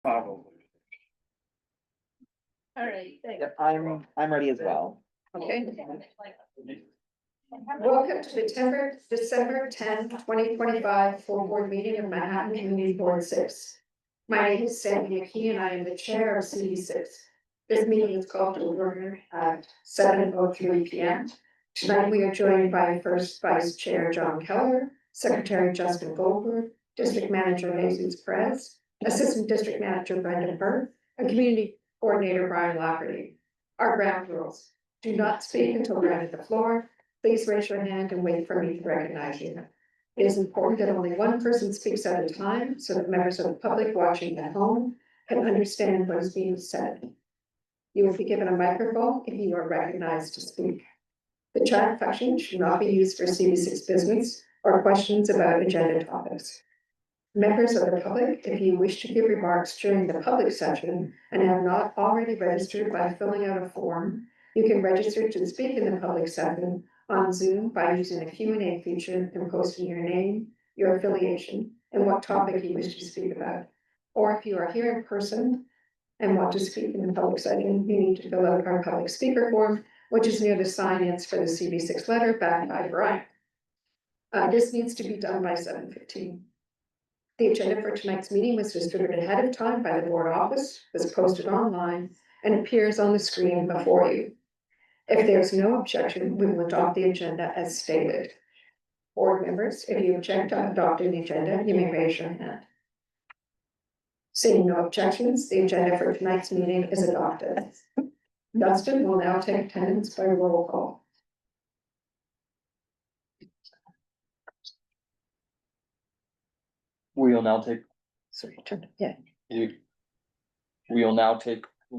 All right, thanks. Yep, I'm ready as well. Okay. Welcome to the December 10, 2025 full board meeting of Manhattan Community Board 6. My name is Sandy McKee and I am the chair of CD6. This meeting is called to order at 7:03 p.m. Tonight we are joined by First Vice Chair John Keller, Secretary Justin Goldberg, District Manager Jesus Perez, Assistant District Manager Brendan Burke, and Community Coordinator Brian Lafferty. Our ground rules: do not speak until granted the floor. Please raise your hand and wait for me to recognize you. It is important that only one person speaks at a time so that members of the public watching at home can understand what is being said. You will be given a microphone if you are recognized to speak. The chat function should not be used for CD6 business or questions about agenda topics. Members of the public, if you wish to give remarks during the public session and have not already registered by filling out a form, you can register to speak in the public session on Zoom by using the Q&A feature and posting your name, your affiliation, and what topic you wish to speak about. Or if you are here in person and want to speak in the public session, you need to fill out our public speaker form, which is near the sign-ins for the CV6 letter backed by Brian. This needs to be done by 7:15. The agenda for tonight's meeting was distributed ahead of time by the board office, was posted online, and appears on the screen before you. If there's no objection, we will adopt the agenda as stated. Board members, if you object to adopting the agenda, you may raise your hand. Seeing no objections, the agenda for tonight's meeting is adopted. Justin will now take attendance by roll call. We will now take. Sorry, turn it. Yeah. We will now take. We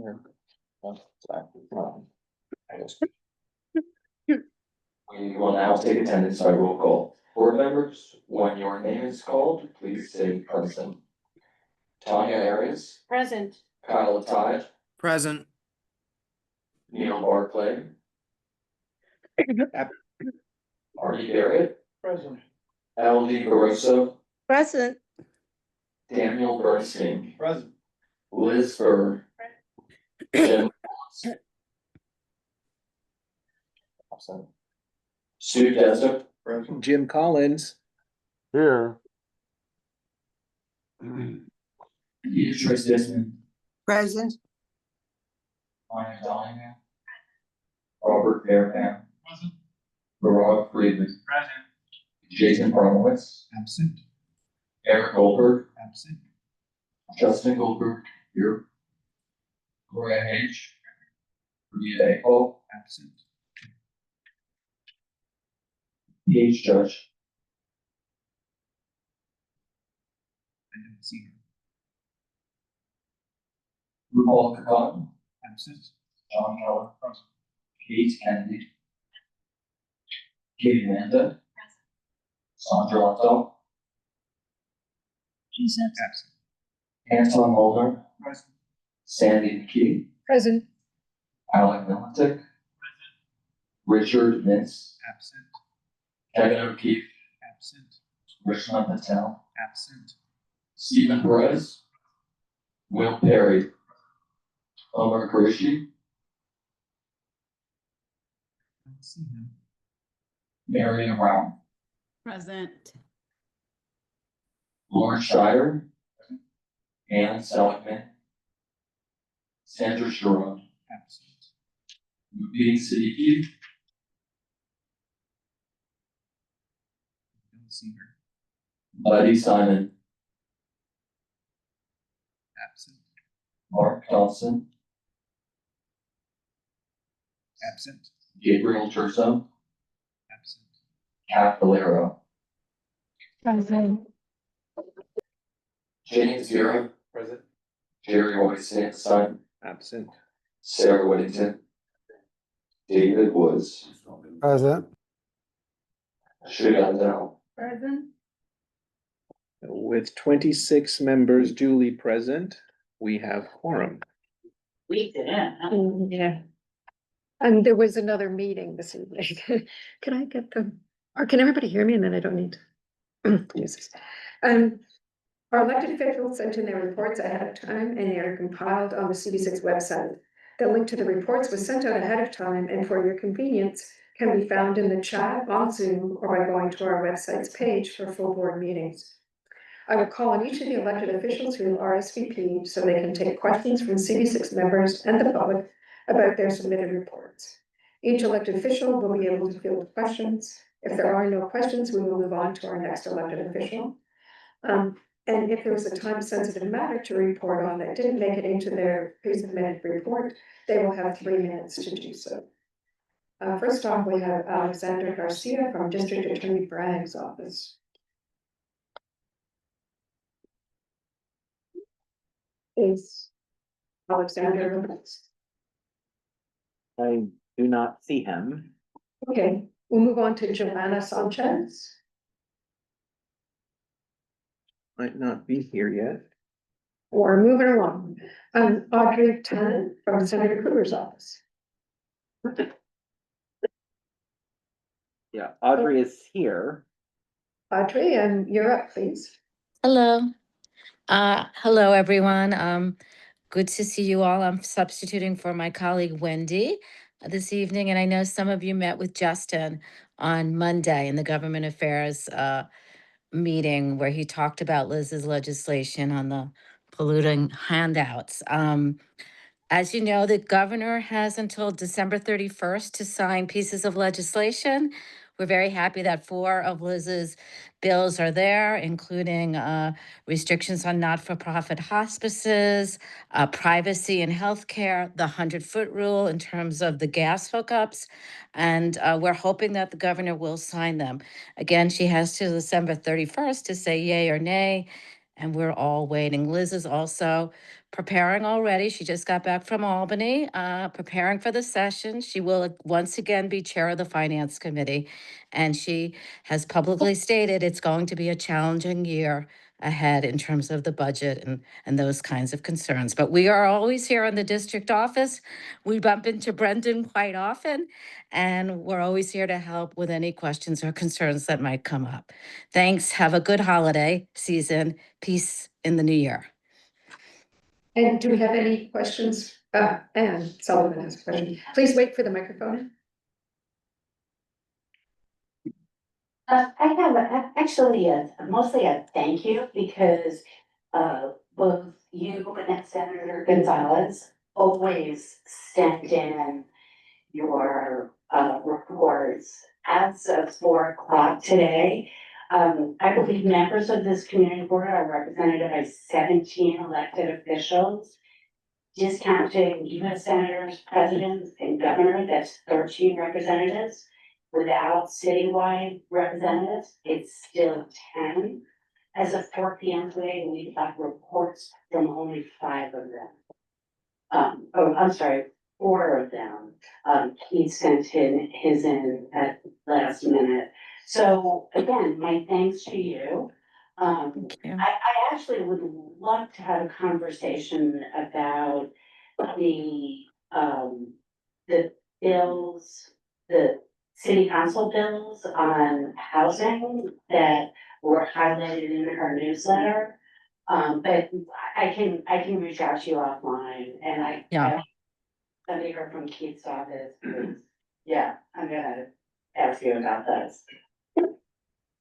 will now take attendance by roll call. Board members, when your name is called, please say present. Tanya Arias, Present. Kyle Tide, Present. Neil Barclay, Artie Barrett, Present. L.D. Barroso, Present. Daniel Bernstein, Present. Liz Burr, Jim Sue Jessup, Jim Collins. Here. Beatrice Disman, Present. Ryan Dillingham, Robert Fairham, Barack Friedman, Jason Bromowitz, Absent. Eric Goldberg, Absent. Justin Goldberg, here. Gloria H. Rita April, Absent. Paige Judge, I don't see him. RuPaul Kakan, Absent. John Keller, Kate Kennedy, Katie Manda, Sandra Lutto, Absent. Anton Mulder, Present. Sandy McKee, Present. Alec Militic, Richard Mintz, Absent. Kevin O'Keefe, Absent. Richmond Patel, Absent. Stephen Perez, Will Perry, Omar Kurishi, I don't see him. Marion Brown, Present. Lauren Schreier, Ann Seligman, Sandra Sharon, Absent. Mubin Siddiqui, I don't see her. Buddy Simon, Absent. Mark Thompson, Absent. Gabriel Turso, Absent. Kat Valero, Present. James Vera, Present. Jerry Whiteside, Absent. Sarah Whittington, David Woods, Present. Shiga Dow. Present. With 26 members duly present, we have quorum. We did, huh? Yeah. And there was another meeting this evening. Can I get them? Or can everybody hear me and then I don't need to? Jesus. Our elected officials sent in their reports ahead of time and they are compiled on the CV6 website. The link to the reports was sent out ahead of time and for your convenience can be found in the chat on Zoom or by going to our website's page for full board meetings. I will call on each of the elected officials who RSVP so they can take questions from CV6 members and the public about their submitted reports. Each elected official will be able to field questions. If there are no questions, we will move on to our next elected official. And if there was a time-sensitive matter to report on that didn't make it into their pre-submitted report, they will have 3 minutes to do so. First off, we have Alexander Garcia from District Attorney Bragg's office. Is Alexander with us? I do not see him. Okay, we'll move on to Joanna Sanchez. Might not be here yet. We're moving along. Audrey Tennant from Senator Kruger's office. Yeah, Audrey is here. Audrey, and you're up, please. Hello. Hello, everyone. Good to see you all. I'm substituting for my colleague Wendy this evening, and I know some of you met with Justin on Monday in the Government Affairs meeting where he talked about Liz's legislation on the polluting handouts. As you know, the governor has until December 31st to sign pieces of legislation. We're very happy that 4 of Liz's bills are there, including restrictions on not-for-profit hospices, privacy in healthcare, the 100-foot rule in terms of the gas hookups, and we're hoping that the governor will sign them. Again, she has till December 31st to say yay or nay, and we're all waiting. Liz is also preparing already. She just got back from Albany, preparing for the session. She will once again be chair of the Finance Committee. And she has publicly stated it's going to be a challenging year ahead in terms of the budget and those kinds of concerns. But we are always here in the district office. We bump into Brendan quite often, and we're always here to help with any questions or concerns that might come up. Thanks. Have a good holiday season. Peace in the new year. And do we have any questions? Anne Sullivan has a question. Please wait for the microphone. I have actually mostly a thank you because both you and Senator Gonzalez always sent in your reports as of 4 o'clock today. I believe members of this community board are represented by 17 elected officials. Discounting US senators, presidents, and governor, that's 13 representatives. Without citywide representatives, it's still 10. As of 4 p.m. today, we got reports from only 5 of them. I'm sorry, 4 of them. He sent his in at last minute. So again, my thanks to you. Thank you. I actually would love to have a conversation about the bills, the city council bills on housing that were highlighted in our newsletter. But I can reach out to you offline and somebody heard from Keith's office. Yeah, I'm gonna ask you about this.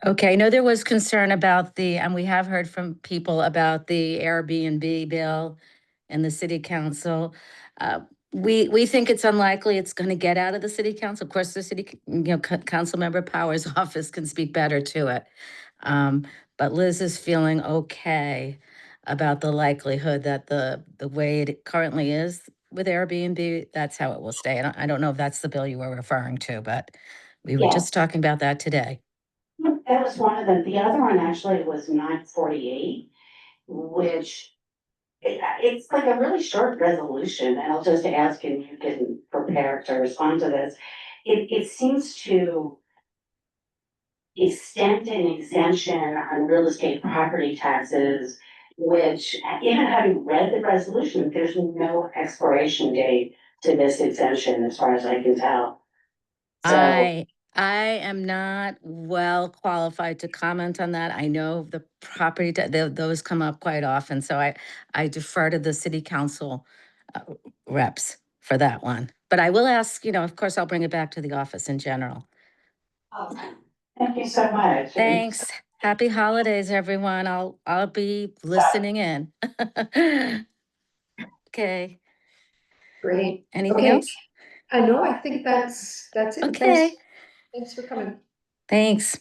Okay, I know there was concern about and we have heard from people about the Airbnb bill and the city council. We think it's unlikely it's going to get out of the city council. Of course, the city, council member Powers' office can speak better to it. But Liz is feeling okay about the likelihood that the way it currently is with Airbnb, that's how it will stay. And I don't know if that's the bill you were referring to, but we were just talking about that today. That was one of them. The other one actually was 948, which it's like a really short resolution, and I'll just ask and you can prepare to respond to this. It seems to extend an exemption on real estate property taxes, which even having read the resolution, there's no expiration date to this exemption as far as I can tell. So, I am not well qualified to comment on that. I know the property, those come up quite often, so I defer to the city council uh, reps for that one. But I will ask, of course, I'll bring it back to the office in general. Thank you so much. Thanks. Happy holidays, everyone. I'll be listening in. Okay, Great. anything Okay. else? I know, I think that's it. Okay, Thanks for coming. thanks.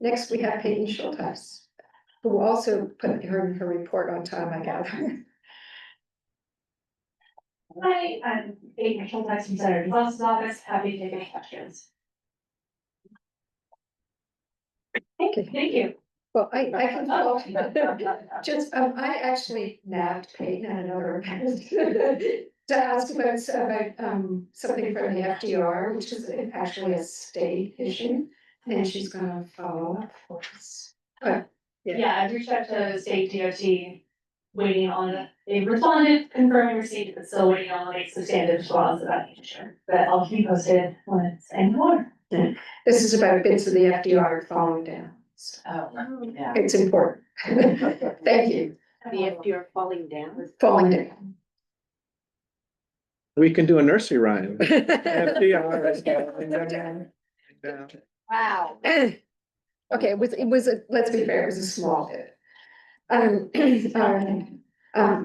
Next we have Peyton Schultheis, who also put her report on time, I gather. Hi, I'm Peyton Schulteis from Senator DeVos' office, happy to take any questions. Okay. Thank you. Well, I can follow, just, I actually nabbed Peyton at another event to ask about, something from the FDR, which is actually a state issue, and she's gonna follow up for us. But, Yeah, I've reached out to state DOT, waiting on, they responded, confirming receipt, but still waiting on like substantive response about the issue. But I'll keep you posted when it's any more. this is about bits of the FDR falling down. So Oh, yeah. it's important. Thank you. The FDR falling down. Falling down. We can do a nursery rhyme. FDR is falling down. Wow. Okay, it was let's be fair, it was a small bit.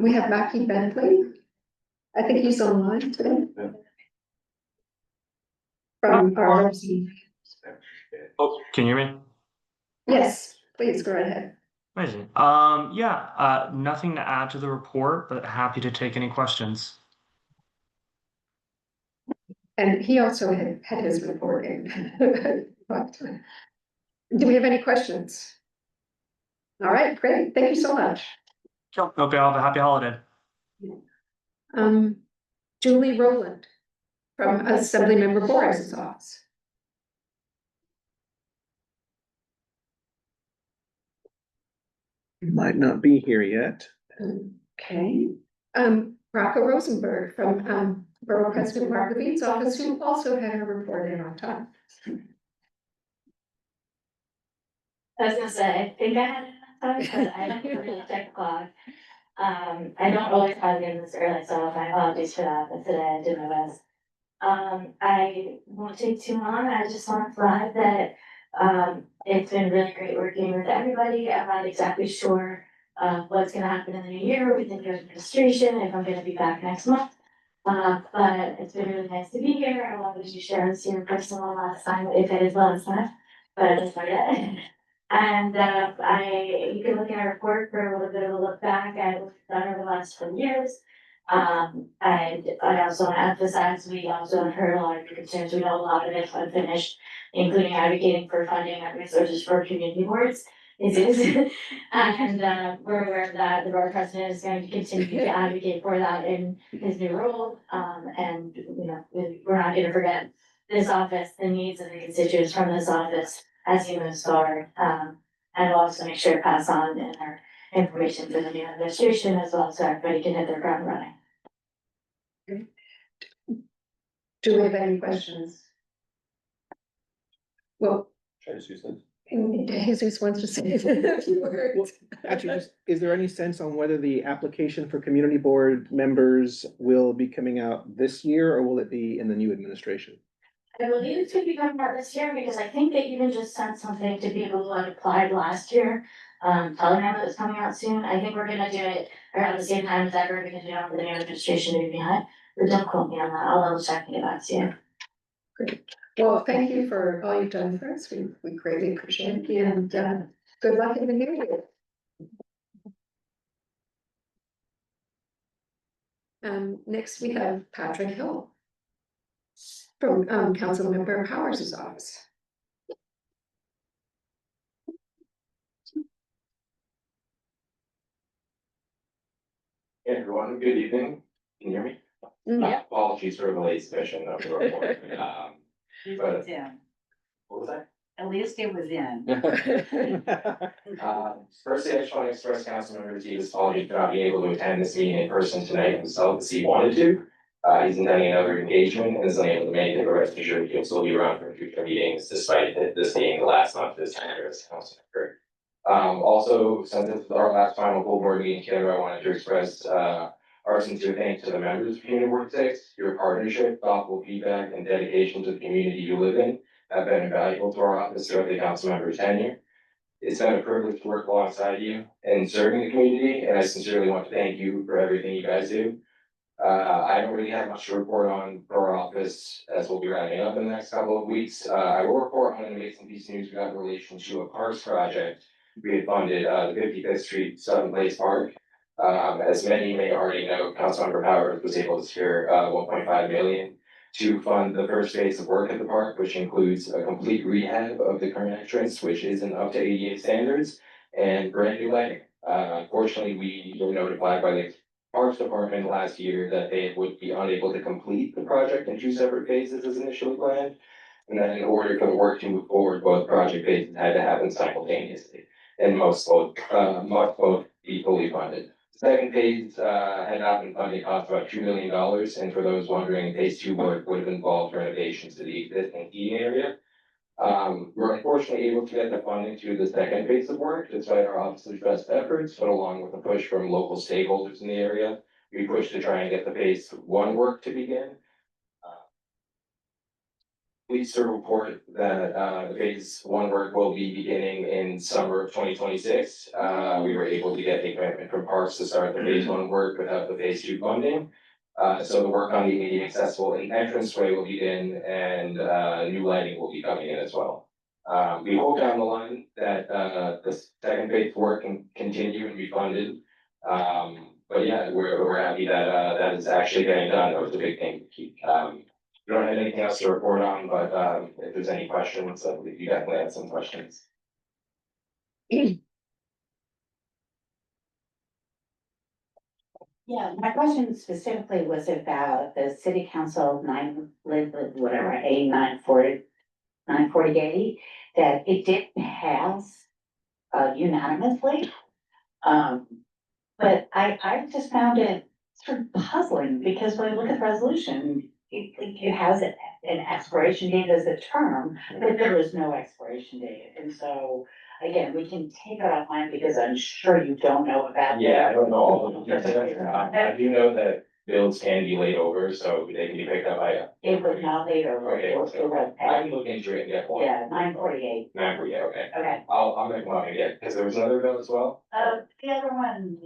We have Mackie Bentley. I think he's online today. From our, Oh, can you hear me? yes, please go ahead. Amazing. Yeah, nothing to add to the report, but happy to take any questions. And he also had his report in. But, do we have any questions? All right, great, thank you so much. Sure. Hope you all have a happy holiday. Julie Rowland from Assemblymember Boris's office. Might not be here yet. Okay. Rocco Rosenberg from Borough President Mark Levine's office, who also had a report in on time. I was gonna say, I think I had enough time, but I don't really check the clock. I don't always have it in this early, so my apologies for that, but today I did my best. I won't take too long, I just want to flag that, it's been really great working with everybody. I'm not exactly sure what's gonna happen in the new year with the new administration, if I'm gonna be back next month. But it's been really nice to be here. I wanted to share this here personal last time, if it is last time, but I just forget. And you can look at our report for a little bit of a look back at what we've done over the last 4 years. And I also want to emphasize, we also have heard a lot of your concerns. We know a lot of it's unfinished, including advocating for funding and resources for community boards. And we're aware that the borough president is going to continue to advocate for that in his new role. And we're not gonna forget this office, the needs of the constituents from this office as he moves forward. And we'll also make sure to pass on in our information to the new administration as well, so everybody can hit their ground running. Do we have any questions? Well, Jesus wants to say a few words. Actually, is there any sense on whether the application for community board members will be coming out this year, or will it be in the new administration? I believe it's gonna be coming out this year, because I think they even just sent something to people who had applied last year, telling them it was coming out soon. I think we're gonna do it around the same time as ever, because we don't want the new administration to be behind, but don't quote me on that, I'll double check and get back to you. Great. Well, thank you for all you've done for us. We greatly appreciate it, and good luck in the new year. Next we have Patrick Hill from Councilmember Powers' office. Hey everyone, good evening. Can you hear me? Apologies for the late submission of the report. But- What was that? At least it was in. Firstly, I just want to express Councilmember Tev's apology for not being able to attend this meeting in person tonight himself as he wanted to. He's attending another engagement and is unable to make it, but rest assured he'll still be around for future meetings despite this being the last month of his tenure as council member. Also, since this is our last final full board meeting together, I wanted to express, our sincere thanks to the members of Community Board 6. Your partnership, thoughtful feedback, and dedication to the community you live in have been invaluable to our office throughout the council member's tenure. It's been a privilege to work alongside you and serving the community, and I sincerely want to thank you for everything you guys do. I don't really have much to report on for our office as we'll be wrapping up in the next couple of weeks. I will report on an amazing piece of news we got in relation to a parks project we had funded, the 55th Street Southern Place Park. As many may already know, Councilmember Powers was able to secure 1.5 million to fund the first phase of work at the park, which includes a complete rehab of the current entrance, which isn't up to ADA standards, and brand new lighting. Unfortunately, we were notified by the Parks Department last year that they would be unable to complete the project in 2 separate phases as initially planned. And then in order for the work to move forward, both project phases had to happen simultaneously, and must both be fully funded. The second phase had not been funded, cost about $2 million, and for those wondering, phase 2 would have involved renovations to the existing heating area. We're unfortunately able to get the funding to the second phase of work despite our office's best efforts, but along with the push from local stakeholders in the area, we pushed to try and get the phase 1 work to begin. Pleased to report that the phase 1 work will be beginning in summer of 2026. We were able to get the commitment from Parks to start the phase 1 work without the phase 2 funding. So the work on the ADA accessible entranceway will begin, and new lighting will be coming in as well. We hope down the line that the second phase work can continue and be funded. But yeah, we're happy that that is actually getting done. That was a big thing to keep. We don't have anything else to report on, but if there's any questions, you definitely had some questions. Yeah, my question specifically was about the city council whatever, A 940 that it did pass unanimously. But I just found it sort of puzzling because when you look at the resolution, it has an expiration date as a term, but there is no expiration date. And so, again, we can take it offline because I'm sure you don't know about. Yeah, I don't know all of the details. I do know that bills can be laid over, so they can be picked up by. It was not laid over. Okay, It was so direct I pay. can look into it and get one. Yeah, 948. Yeah, okay. Okay. I'll make one again, because there was another bill as well. The other one,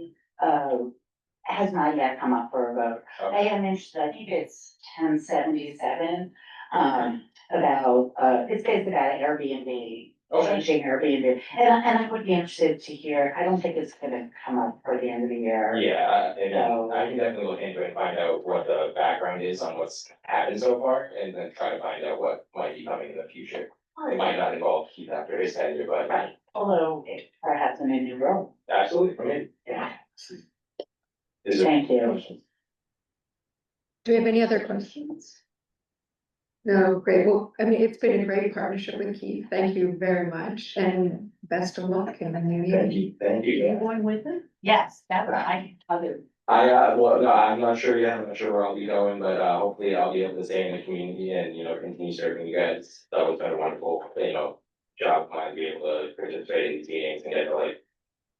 has not yet come up for a vote. I am interested, I think it's 1077, about, it's basically about Airbnb, changing Airbnb. And I would be interested to hear, I don't think it's gonna come up for the end of the year. Yeah, and So- I can definitely look into it and find out what the background is on what's happened so far, and then try to find out what might be coming in the future. It might not involve Keith after his tenure, but Right, although it perhaps in a new role. absolutely, for me. Yeah. Is there Thank you. questions? Do we have any other questions? No, great. Well, I mean, it's been a great partnership with Keith. Thank you very much and best of luck in the new year. Thank you. Going with it? Yes, that would, I'll do. Well, no, I'm not sure yet, I'm not sure where I'll be going, but hopefully I'll be able to stay in the community and, continue serving you guys. That was been a wonderful, job of mine to be able to participate in these meetings and get to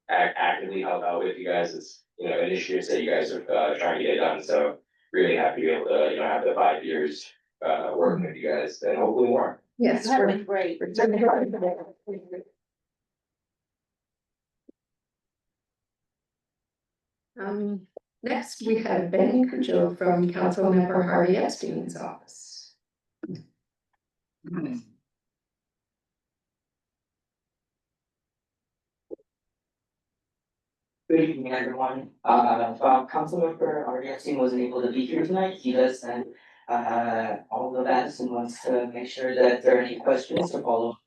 actively help out with you guys. It's, initiatives that you guys are trying to get done, so really happy to be able to, have the 5 years working with you guys and hopefully more. Yes, That we're was great. Next, we have Ben Cudjoe from Councilmember Harvey Epstein's office. Good evening, everyone. Councilmember Epstein wasn't able to be here tonight. He does send all the best and wants to make sure that if there are any questions to follow,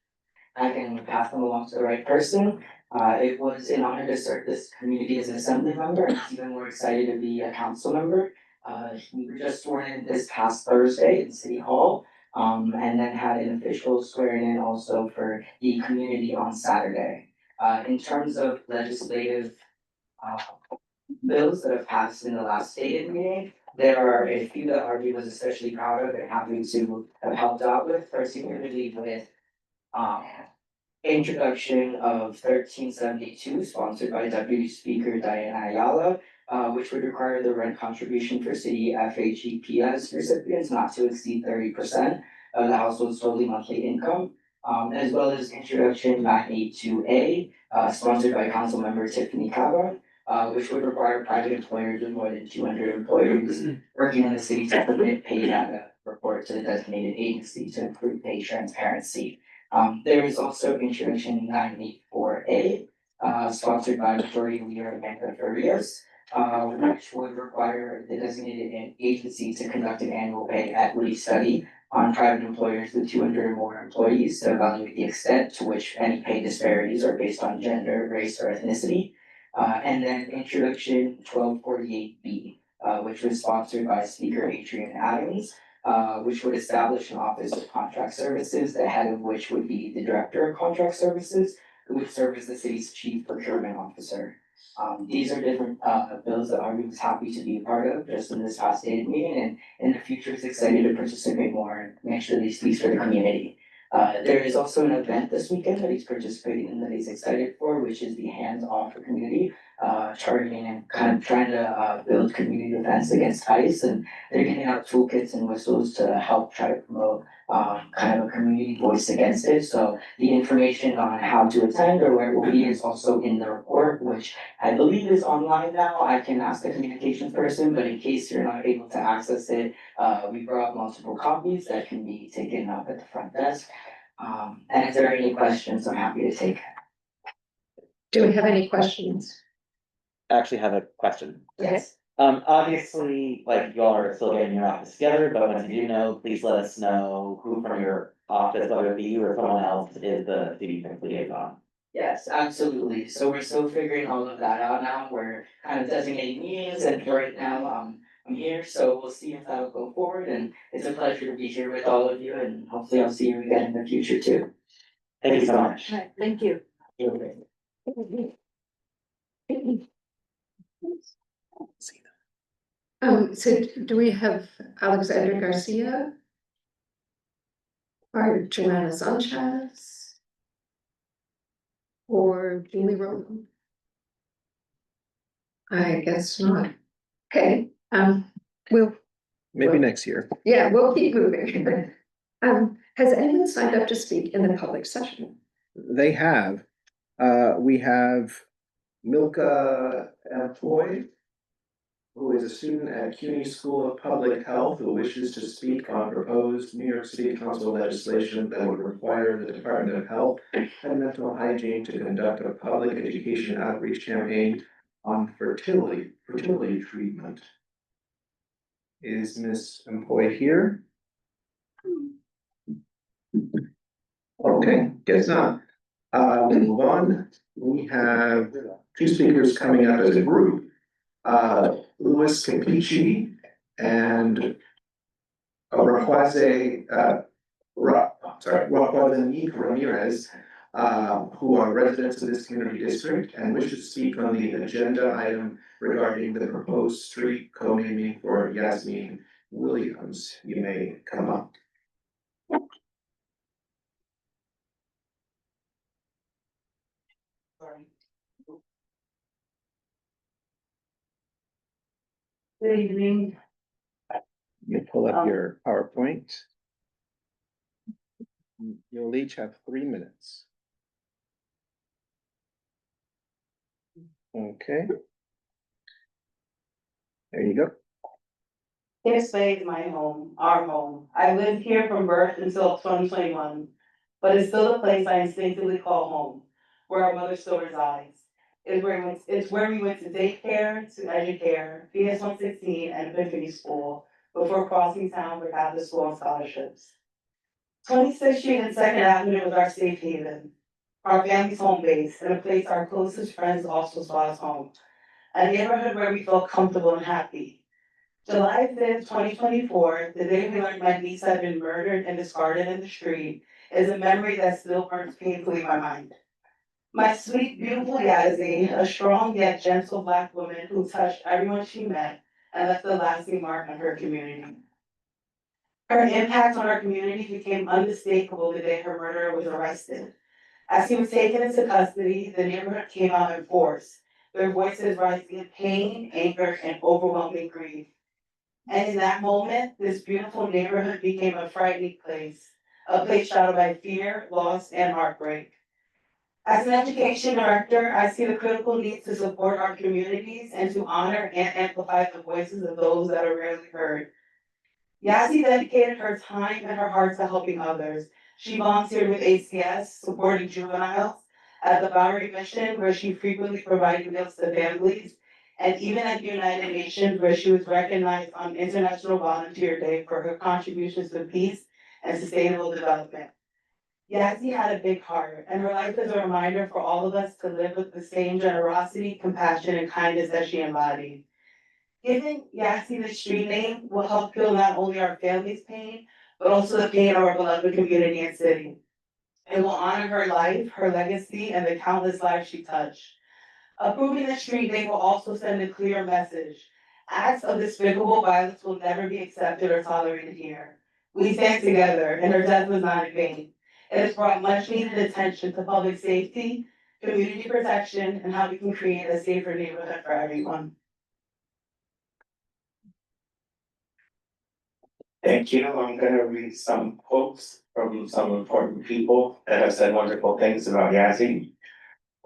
I can pass them along to the right person. It was an honor to serve this community as an assembly member, and it's even more excited to be a council member. We were just sworn in this past Thursday in City Hall, and then had an official swearing in also for the community on Saturday. In terms of legislative bills that have passed in the last stated meeting. There are a few that Arby was especially proud of and happy to have helped out with, particularly with introduction of 1372, sponsored by Deputy Speaker Diana Ayala, which would require the rent contribution for city FHEPS recipients not to exceed 30% of the household's total monthly income. As well as introduction 982A, sponsored by Councilmember Tiffany Cava, which would require private employers with more than 200 employees working in the city to submit pay data report to the designated agency to improve pay transparency. There is also introduction 984A, sponsored by Majority Leader Amanda Farias, which would require the designated agency to conduct an annual pay equity study on private employers with 200 or more employees to evaluate the extent to which any pay disparities are based on gender, race, or ethnicity. And then introduction 1248B, which was sponsored by Speaker Adrian Adams, which would establish an office of contract services, the head of which would be the director of contract services, who would serve as the city's chief procurement officer. These are different bills that Arby was happy to be a part of just in this past stated meeting, and in the future is excited to participate more and make sure these speaks for the community. There is also an event this weekend that he's participating in that he's excited for, which is the Hands Off for Community, targeting and kind of trying to build community defense against ICE, and they're giving out toolkits and whistles to help try to promote kind of a community voice against it. So the information on how to attend or where it will be is also in the report, which I believe is online now. I can ask the communications person, but in case you're not able to access it, we brought multiple copies that can be taken up at the front desk. And if there are any questions, I'm happy to take. Do we have any questions? I actually have a question. Yes. Obviously, like y'all are still getting your office together, but once you do know, please let us know who from your office, whether it be you or someone else, is the city liaison. Yes, absolutely. So we're still figuring all of that out now. We're kind of designating meetings, and for right now, I'm here, so we'll see if that'll go forward, and it's a pleasure to be here with all of you, and hopefully I'll see you again in the future too. Thank you so much. Right, thank you. So do we have Alexander Garcia? Or Joanna Sanchez? Or Julie Rowland? I guess not. Okay, we'll, Maybe next year. yeah, we'll keep moving. Has anyone signed up to speak in the public session? They have, we have Milka Floyd, who is a student at CUNY School of Public Health who wishes to speak on proposed New York City Council legislation that would require the Department of Health and Mental Hygiene to conduct a public education outreach campaign on fertility treatment. Is Ms. Empoy here? Okay, guess not. We'll move on. We have two speakers coming up as a group. Louis Capici and Raquaze Ramirez, who are residents of this community district and wish to speak on the agenda item regarding the proposed street co-naming for Yasmin Williams. You may come up. Good evening. You pull up your PowerPoint. You'll each have 3 minutes. Okay. There you go. This way is my home, our home. I lived here from birth until 2021, but it's still the place I instinctively call home, where our mother still resides. It's where we went to daycare, to educare, PS 116 and Epiphany School before crossing town for Catholic school and scholarships. 26th Street and 2nd Avenue was our safe haven, our family's home base, and a place our closest friends also saw as home. A neighborhood where we felt comfortable and happy. July 5th, 2024, the day we learned my niece had been murdered and discarded in the street, is a memory that still burns painfully in my mind. My sweet, beautiful Yazzie, a strong yet gentle Black woman who touched everyone she met and left a lasting mark on her community. Her impact on our community became unmistakable the day her murderer was arrested. As he was taken into custody, the neighborhood came out in force, their voices rising in pain, anger, and overwhelming grief. And in that moment, this beautiful neighborhood became a frightening place, a place shrouded by fear, loss, and heartbreak. As an education director, I see the critical need to support our communities and to honor and amplify the voices of those that are rarely heard. Yazzie dedicated her time and her heart to helping others. She volunteered with ACS, supporting juveniles, at the Bowery Mission, where she frequently provided meals to families, and even at the United Nations, where she was recognized on International Volunteer Day for her contributions to peace and sustainable development. Yazzie had a big heart, and her life is a reminder for all of us to live with the same generosity, compassion, and kindness that she embodied. Giving Yazzie the street name will help heal not only our family's pain, but also the pain of our beloved community and city. It will honor her life, her legacy, and the countless lives she touched. Approving the street name will also send a clear message. Acts of despicable violence will never be accepted or tolerated here. We stand together, and her death was not in vain. It has brought much needed attention to public safety, community protection, and how we can create a safer neighborhood for everyone. Thank you. I'm gonna read some quotes from some important people that have said wonderful things about Yazzie.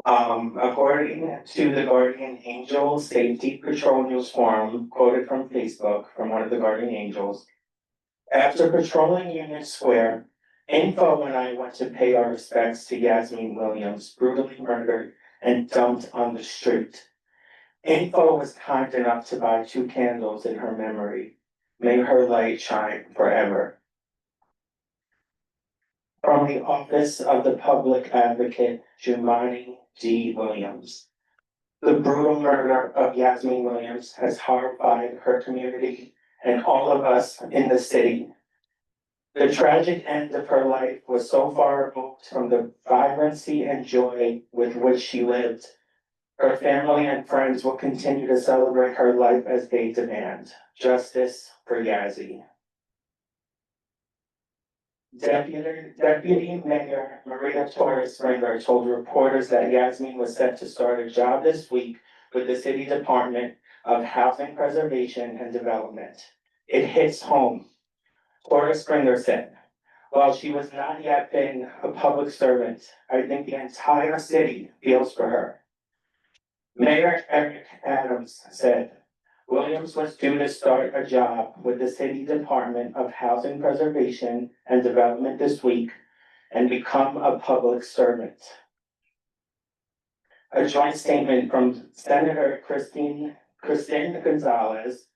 According to the Guardian Angel Safety Patrol News Forum, quoted from Facebook from one of the Guardian Angels. After patrolling Union Square, Info and I went to pay our respects to Yasmin Williams, brutally murdered and dumped on the street. Info was kind enough to buy 2 candles in her memory. May her light shine forever. From the Office of the Public Advocate, Jumani D. Williams. The brutal murder of Yasmin Williams has horrified her community and all of us in the city. The tragic end of her life was so far removed from the vibrancy and joy with which she lived. Her family and friends will continue to celebrate her life as they demand justice for Yazzie. Deputy Mayor Maria Torres Springer told reporters that Yasmin was set to start a job this week with the City Department of Housing Preservation and Development. It hits home. Torres Springer said, while she was not yet been a public servant, I think the entire city feels for her. Mayor Eric Adams said, Williams was due to start a job with the City Department of Housing Preservation and Development this week and become a public servant. A joint statement from Senator Christine Gonzalez,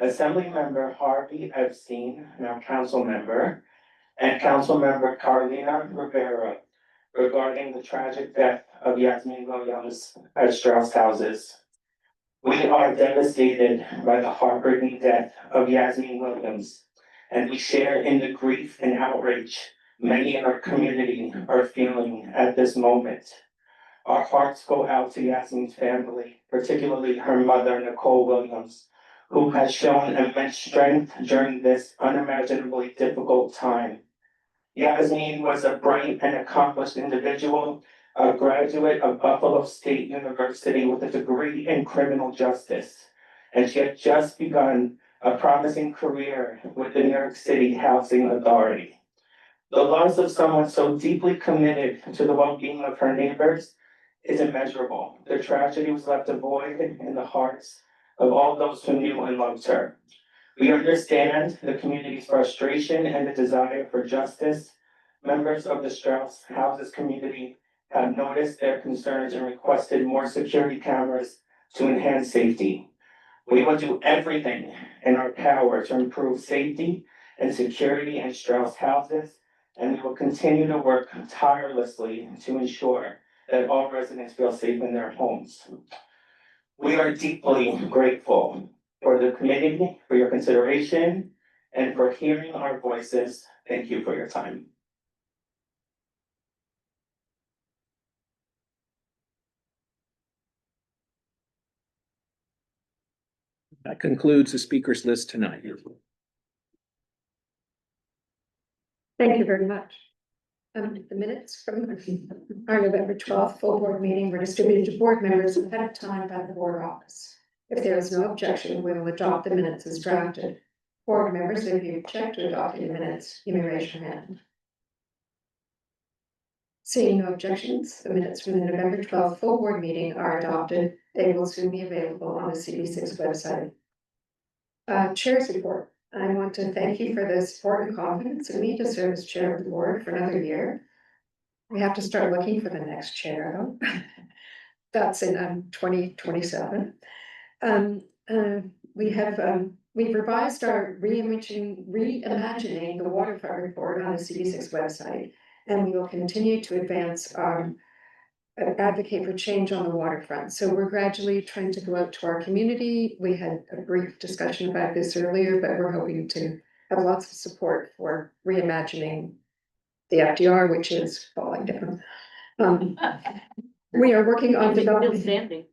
Assemblymember Harvey Epstein, now council member, and Councilmember Carlina Rivera regarding the tragic death of Yasmin Williams at Strauss Houses. We are devastated by the heartbreaking death of Yasmin Williams, and we share in the grief and outrage many in our community are feeling at this moment. Our hearts go out to Yasmin's family, particularly her mother, Nicole Williams, who has shown immense strength during this unimaginably difficult time. Yasmin was a bright and accomplished individual, a graduate of Buffalo State University with a degree in criminal justice, and she had just begun a promising career with the New York City Housing Authority. The loss of someone so deeply committed to the well-being of her neighbors is immeasurable. The tragedy was left a void in the hearts of all those who knew and loved her. We understand the community's frustration and the desire for justice. Members of the Strauss Houses community have noticed their concerns and requested more security cameras to enhance safety. We will do everything in our power to improve safety and security in Strauss Houses, and we will continue to work tirelessly to ensure that all residents feel safe in their homes. We are deeply grateful for the committee, for your consideration, and for hearing our voices. Thank you for your time. That concludes the speakers list tonight. Thank you very much. The minutes from our November 12th full board meeting were distributed to board members ahead of time by the board office. If there is no objection, we will adopt the minutes as drafted. Board members, if you object to adopting the minutes, you may raise your hand. Seeing no objections, the minutes from the November 12th full board meeting are adopted. They will soon be available on the CD6 website. Chair's report. I want to thank you for the support and confidence in me to serve as chair of the board for another year. We have to start looking for the next chair, though. That's in 2027. We've revised our reimagining the waterfront report on the CD6 website, and we will continue to advance our advocate for change on the waterfront. So we're gradually trying to go out to our community. We had a brief discussion about this earlier, but we're hoping to have lots of support for reimagining the FDR, which is falling down. We are working on developing.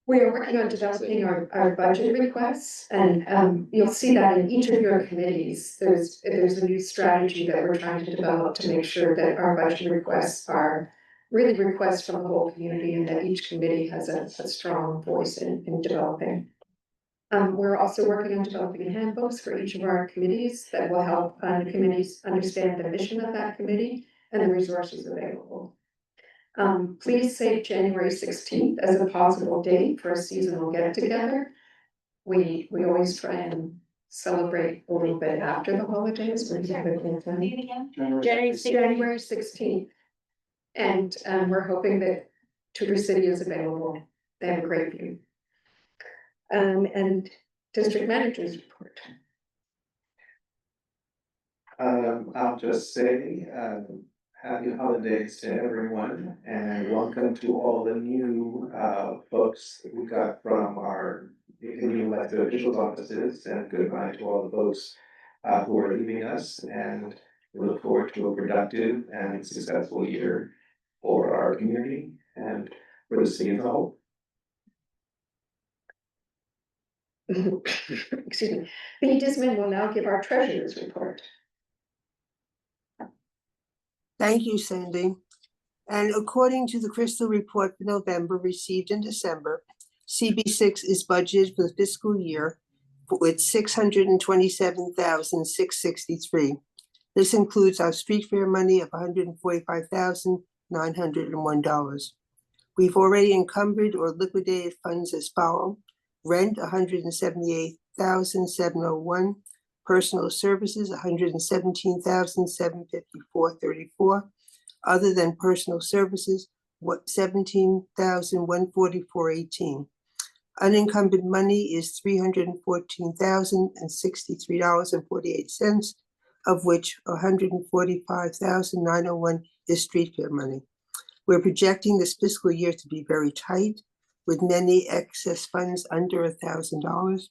We are working on developing our budget requests, and you'll see that in each of your committees, there's a new strategy that we're trying to develop to make sure that our budget requests are really requests from the whole community and that each committee has a strong voice in developing. We're also working on developing handbooks for each of our committees that will help committees understand the mission of that committee and the resources available. Please save January 16th as a possible date for a seasonal get together. We always try and celebrate a little bit after the holidays. January 16th. And we're hoping that Tudor City is available. They have a great view. And district manager's report. I'll just say, happy holidays to everyone, and welcome to all the new folks that we got from our new elected officials' offices, and goodbye to all the folks who are leaving us, and we look forward to a productive and successful year for our community and for the city as a whole. Excuse me. B. Disman will now give our treasurer's report. Thank you, Sandy. And according to the Crystal Report for November received in December, CB6 is budgeted for the fiscal year with $627,663. This includes our street fair money of $145,901. We've already encumbered or liquidated funds as follow: rent $178,701, personal services $117,754.34, other than personal services $17,144.18. Unencumbered money is $314,063.48, of which $145,901 is street fair money. We're projecting this fiscal year to be very tight, with many excess funds under $1,000.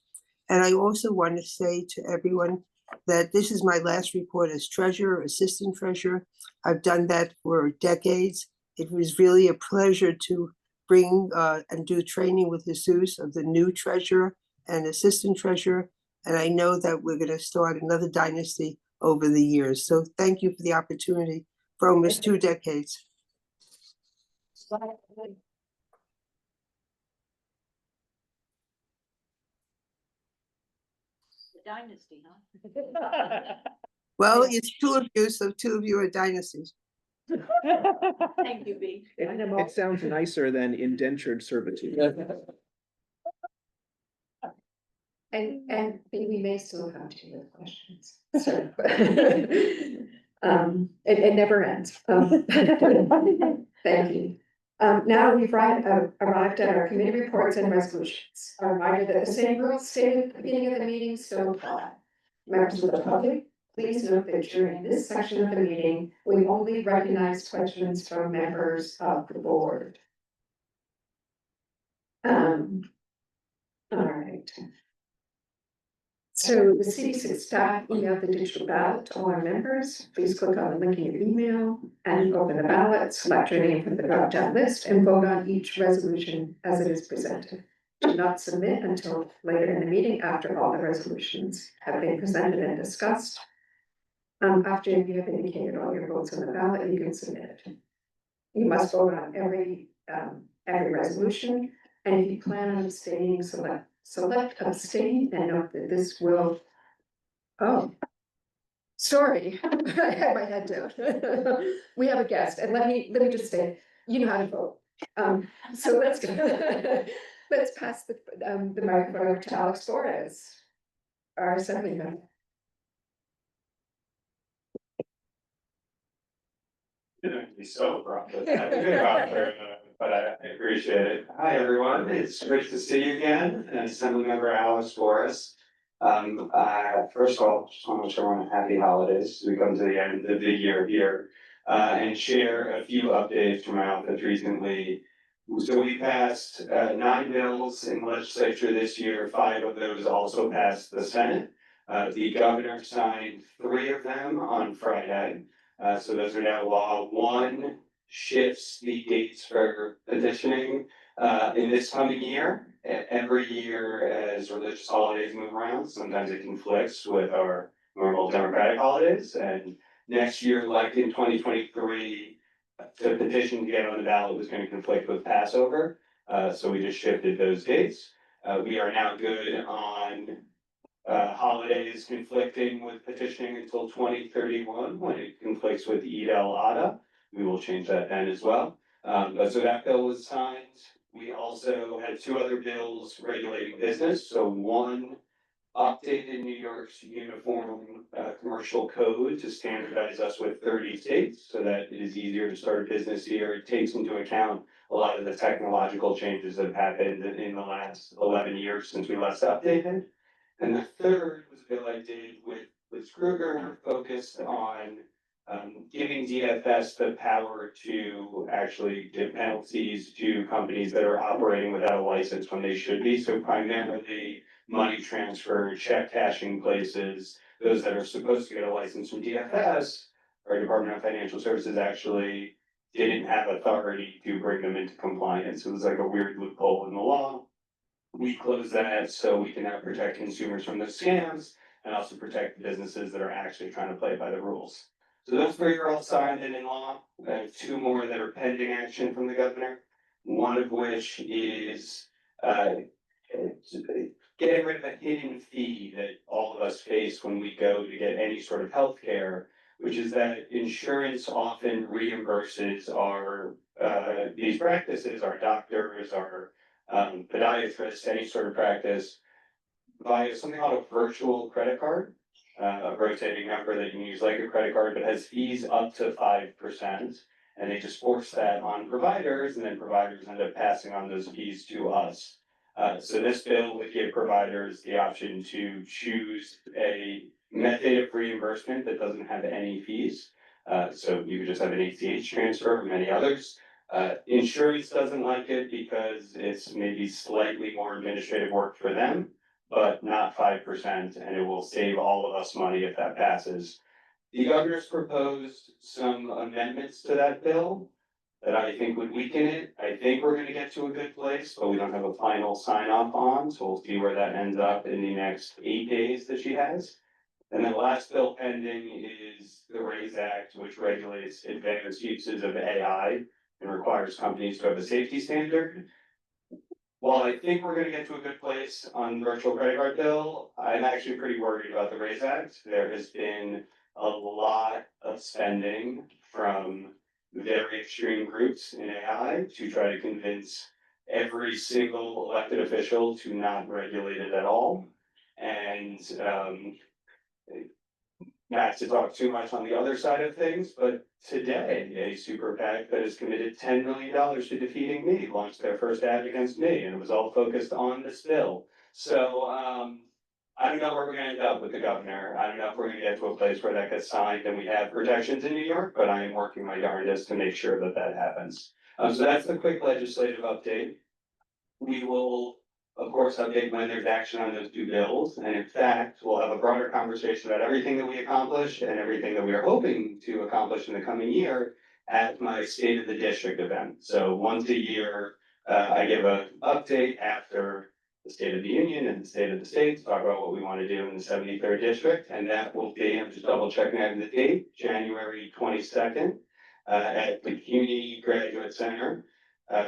And I also want to say to everyone that this is my last report as treasurer, assistant treasurer. I've done that for decades. It was really a pleasure to bring and do training with Jesus of the new treasurer and assistant treasurer. And I know that we're going to start another dynasty over the years. So thank you for the opportunity for almost 2 decades. Dynasty, huh? Well, it's 2 of you, so 2 of you are dynasties. Thank you, B. It sounds nicer than indentured servitude. And we may still come to you with questions. So, it never ends. Thank you. Now we've arrived at our committee reports and resolutions. A reminder that the same rules stated at the beginning of the meeting still apply. Members of the public, please note that during this section of the meeting, we only recognize questions from members of the board. All right. So the CD6 staff emailed the digital ballot to all our members. Please click on the link in your email and open the ballot, select your name from the drop-down list, and vote on each resolution as it is presented. Do not submit until later in the meeting after all the resolutions have been presented and discussed. After you have indicated all your votes on the ballot, you can submit it. You must vote on every resolution, and if you plan on abstaining, select abstain, and note that this will. Oh. Sorry, I had my head down. We have a guest, and let me just say, you know how to vote. So let's pass the microphone to Alex Flores, our assemblyman. Didn't be so abrupt with that, but I appreciate it. Hi, everyone. It's great to see you again, and Assemblymember Alex Flores. First of all, just want to wish everyone happy holidays as we come to the end of the year here, and share a few updates from my office recently. So we passed 9 bills in legislature this year. 5 of those also passed the Senate. The governor signed 3 of them on Friday. So those are now law. 1 shifts the dates for petitioning in this coming year. Every year as religious holidays move around, sometimes it conflicts with our normal democratic holidays. And next year, like in 2023, the petition to get on the ballot was going to conflict with Passover. So we just shifted those dates. We are now good on holidays conflicting with petitioning until 2031 when it conflicts with Eid al-Adha. We will change that then as well. So that bill was signed. We also had 2 other bills regulating business. So 1 updated New York's uniform commercial code to standardize us with 30 states so that it is easier to start a business here. It takes into account a lot of the technological changes that have happened in the last 11 years since we last updated. And the 3rd was a bill I did with Liz Kruger, focused on giving DFS the power to actually give penalties to companies that are operating without a license when they should be. So primarily money transfer, check cashing places, those that are supposed to get a license from DFS, our Department of Financial Services actually didn't have authority to bring them into compliance. It was like a weird loophole in the law. We closed that so we can now protect consumers from those scams and also protect the businesses that are actually trying to play by the rules. So those 3 are all signed and in law. I have 2 more that are pending action from the governor. One of which is getting rid of a hidden fee that all of us face when we go to get any sort of health care, which is that insurance often reimburses our these practices, our doctors, our podiatrists, any sort of practice, via something called a virtual credit card. A rotating number that you can use like a credit card, but has fees up to 5%. And they just force that on providers, and then providers end up passing on those fees to us. So this bill would give providers the option to choose a method of reimbursement that doesn't have any fees. So you could just have an ACH transfer or many others. Insurance doesn't like it because it's maybe slightly more administrative work for them, but not 5%, and it will save all of us money if that passes. The governor's proposed some amendments to that bill that I think would weaken it. I think we're gonna get to a good place, but we don't have a final sign off on, so we'll see where that ends up in the next 8 days that she has. And then the last bill pending is the RAISE Act, which regulates advanced uses of AI and requires companies to have a safety standard. While I think we're gonna get to a good place on virtual credit card bill, I'm actually pretty worried about the RAISE Act. There has been a lot of spending from very extreme groups in AI to try to convince every single elected official to not regulate it at all. And not to talk too much on the other side of things, but today, a super PAC that has committed $10 million to defeating me launched their first ad against me, and it was all focused on this bill. So I don't know where we're gonna end up with the governor. I don't know if we're gonna get to a place where that gets signed and we have protections in New York, but I am working my darndest to make sure that that happens. So that's the quick legislative update. We will, of course, update when there's action on those 2 bills. And in fact, we'll have a broader conversation about everything that we accomplished and everything that we are hoping to accomplish in the coming year at my State of the District event. So once a year, I give an update after the State of the Union and the State of the States, talk about what we want to do in the 73rd district, and that will be, I'm just double checking out the date, January 22nd, at the CUNY Graduate Center,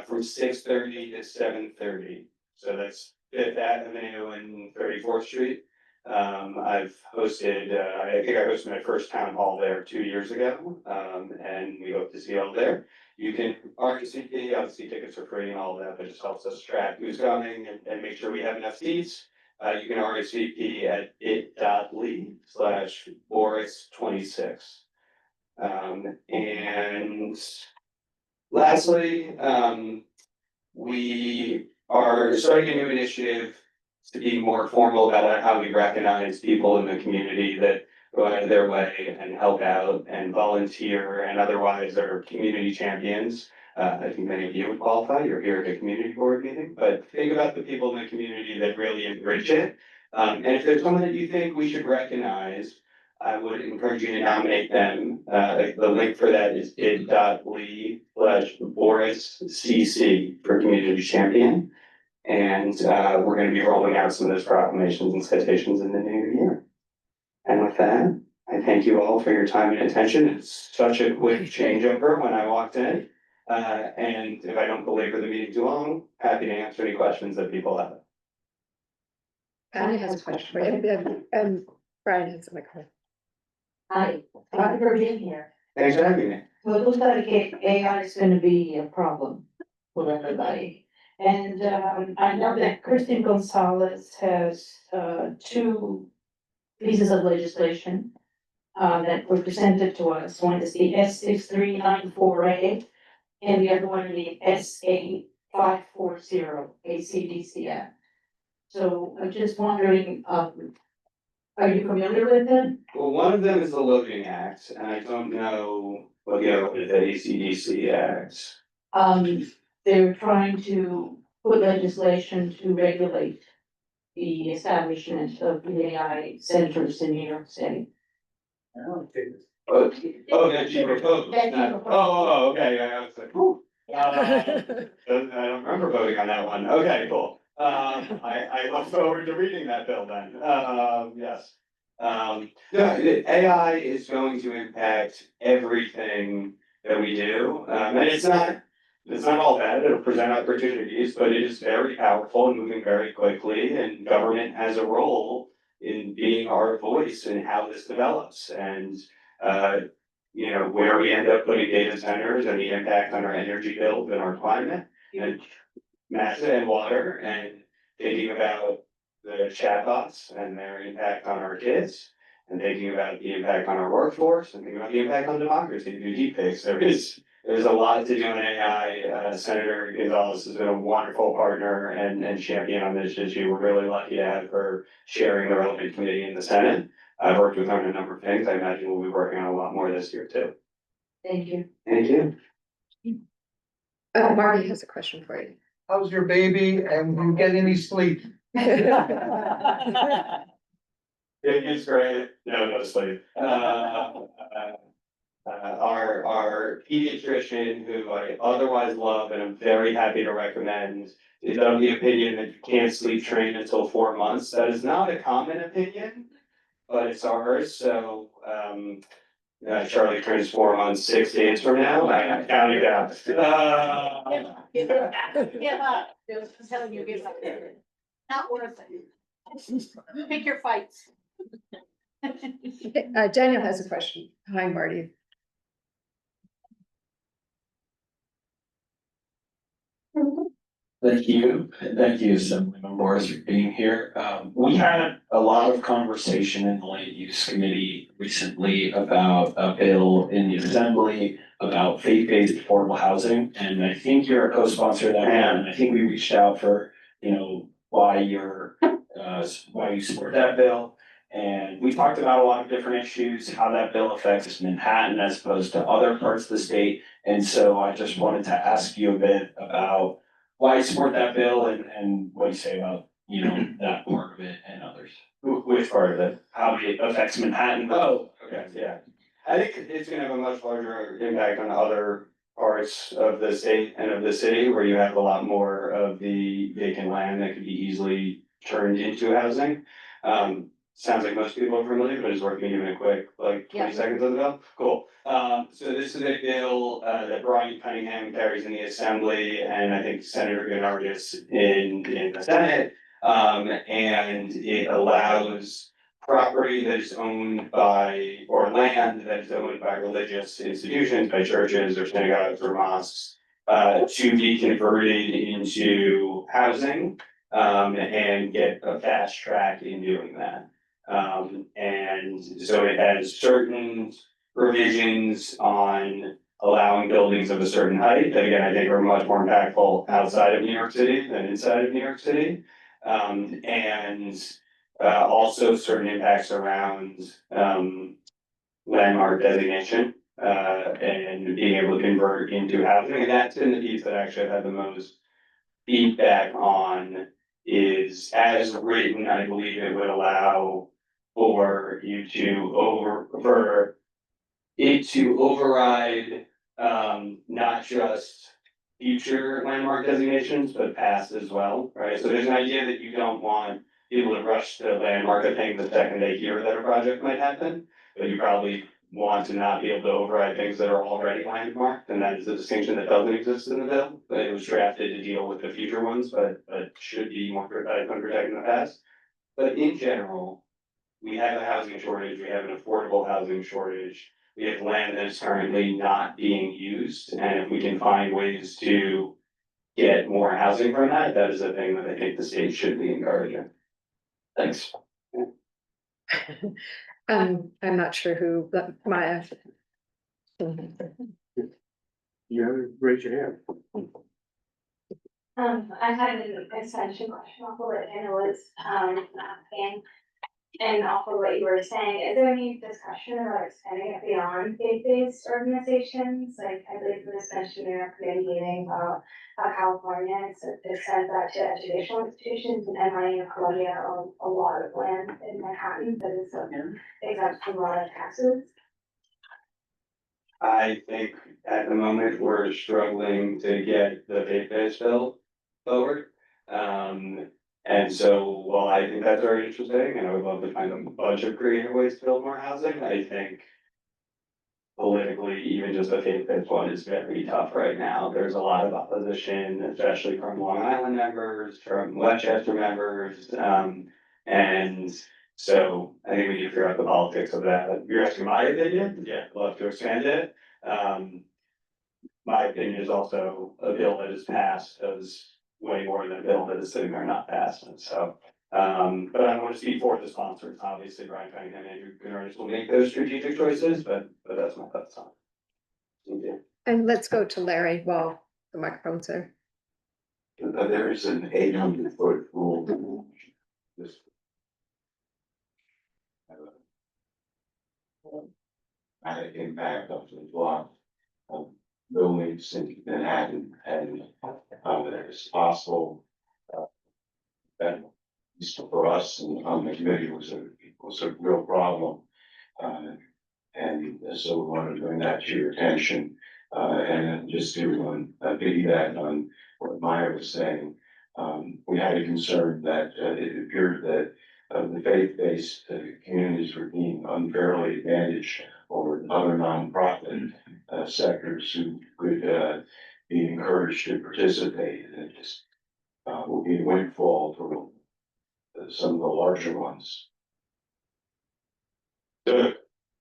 from 6:30 to 7:30. So that's Fifth Avenue and 34th Street. I've hosted, I think I hosted my first town hall there 2 years ago, and we hope to see you all there. You can RSVP, obviously tickets are free and all that, but it just helps us track who's coming and make sure we have enough seats. You can RSVP at it.ly/Boris26. And lastly, we are starting a new initiative to be more formal about how we recognize people in the community that go out of their way and help out and volunteer and otherwise are community champions. I think many of you would qualify, you're here at a community board meeting, but think about the people in the community that really enrich it. And if there's someone that you think we should recognize, I would encourage you to nominate them. The link for that is it.ly/BorisCC for community champion. And we're gonna be rolling out some of those proclamations and citations in the new year. And with that, I thank you all for your time and attention. It's such a quick changeover when I walked in. And if I don't belabor the meeting too long, happy to answer any questions that people have. Annie has a question for you, and Brian has a microphone. Hi, thank you for being here. Thanks for having me. Well, it looks like AI is gonna be a problem for everybody. And I know that Christine Gonzalez has two pieces of legislation that were presented to us. One is the S6394A and the other one the SA540 ACDCF. So I'm just wondering, are you familiar with it? Well, one of them is the Loading Act, and I don't know what the other one is, the ACDC Act. They're trying to put legislation to regulate the establishment of the AI centers in New York City. Oh, that you proposed. That you not- Oh, okay, yeah, I was like, whew. I don't remember voting on that one. Okay, cool. I look forward to reading that bill then. Yes. No, AI is going to impact everything that we do. And it's not all bad. It'll present opportunities, but it is very powerful and moving very quickly, and government has a role in being our voice in how this develops. And you know, where we end up putting data centers and the impact on our energy bills and our climate and massive and water, and thinking about the chatbots and their impact on our kids, and thinking about the impact on our workforce, and thinking about the impact on democracy through deepfakes. There's a lot to do in AI. Senator Gonzalez has been a wonderful partner and champion on this issue. We're really lucky to have her sharing the relevant committee in the Senate. I've worked with her on a number of things. I imagine we'll be working on a lot more this year too. Thank you. Thank you. Marty has a question for you. How's your baby and do you get any sleep? It's great. No sleep. Our pediatrician, who I otherwise love and I'm very happy to recommend, is of the opinion that you can't sleep train until 4 months. That is not a common opinion, but it's ours. So Charlie turns 4 months, 6 days from now. I'm counting down. Give up. Give up. I'm telling you, give up. Not worth it. Pick your fights. Daniel has a question. Hi, Marty. Thank you, Assemblymember Morris, for being here. We had a lot of conversation in the Land Use Committee recently about a bill in the Assembly about faith-based affordable housing, and I think you're a co-sponsor of that, and I think we reached out for, why you support that bill. And we talked about a lot of different issues, how that bill affects Manhattan as opposed to other parts of the state. And so I just wanted to ask you a bit about why you support that bill and what you say about, that part of it and others. Which part of it? How it affects Manhattan. Oh, okay, yeah. I think it's gonna have a much larger impact on other parts of the state and of the city where you have a lot more of the vacant land that could be easily turned into housing. Sounds like most people are familiar, but it's worth me giving a quick, like, 20 seconds of the bill. Cool. So this is a bill, that Brian Cunningham carries in the assembly, and I think Senator Gennardis in the Senate. And it allows property that is owned by, or land that is owned by religious institutions, by churches or synagogues or mosques, to be converted into housing, and get a fast track in doing that. And so it has certain provisions on allowing buildings of a certain height that, again, I think are much more impactful outside of New York City than inside of New York City. And also certain impacts around landmark designation and being able to convert into housing. And that's been the piece that actually I've had the most feedback on, is as written, I believe it would allow for you to override not just future landmark designations, but past as well, right? So there's an idea that you don't want people to rush to landmark a thing the second they hear that a project might happen, but you probably want to not be able to override things that are already landmarked, and that is a distinction that doesn't exist in the bill. But it was drafted to deal with the future ones, but should be more protected in the past. But in general, we have a housing shortage, we have an affordable housing shortage. We have land that is currently not being used, and if we can find ways to get more housing from that, that is a thing that I think the state should be encouraging. Thanks. I'm not sure who, but Maya. You have to raise your hand. I had an extension question off of it, and it was, and off of what you were saying, is there any discussion about expanding it beyond faith-based organizations? Like, I believe this mentioned in our committee meeting about how California extends that to educational institutions, and MIA and Columbia own a lot of land in Manhattan that is exempt from a lot of taxes. I think at the moment, we're struggling to get the faith-based bill forward. And so while I think that's very interesting, and I would love to find a bunch of creative ways to build more housing, I think politically, even just the faith-based one is very tough right now. There's a lot of opposition, especially from Long Island members, from Westchester members, and so I think we need to figure out the politics of that. If you're asking my opinion, yeah, I'd love to expand it. My opinion is also a bill that is passed as way more than a bill that is sitting there not passed, and so. But I don't want to speak for the sponsors, obviously, Brian Cunningham and Andrew Gennardis will make those strategic choices, but that's my thoughts on it. Thank you. And let's go to Larry while the microphone's there. There is an 800-foot rule. This. Dramatic impact of the block of buildings in Manhattan, and it's possible that at least for us and on the committee was a real problem. And so we wanted to bring that to your attention. And just to piggyback on what Maya was saying, we had a concern that it appeared that the faith-based communities were being unfairly advantaged over other nonprofit sectors who could be encouraged to participate, and it just would be a windfall for some of the larger ones. So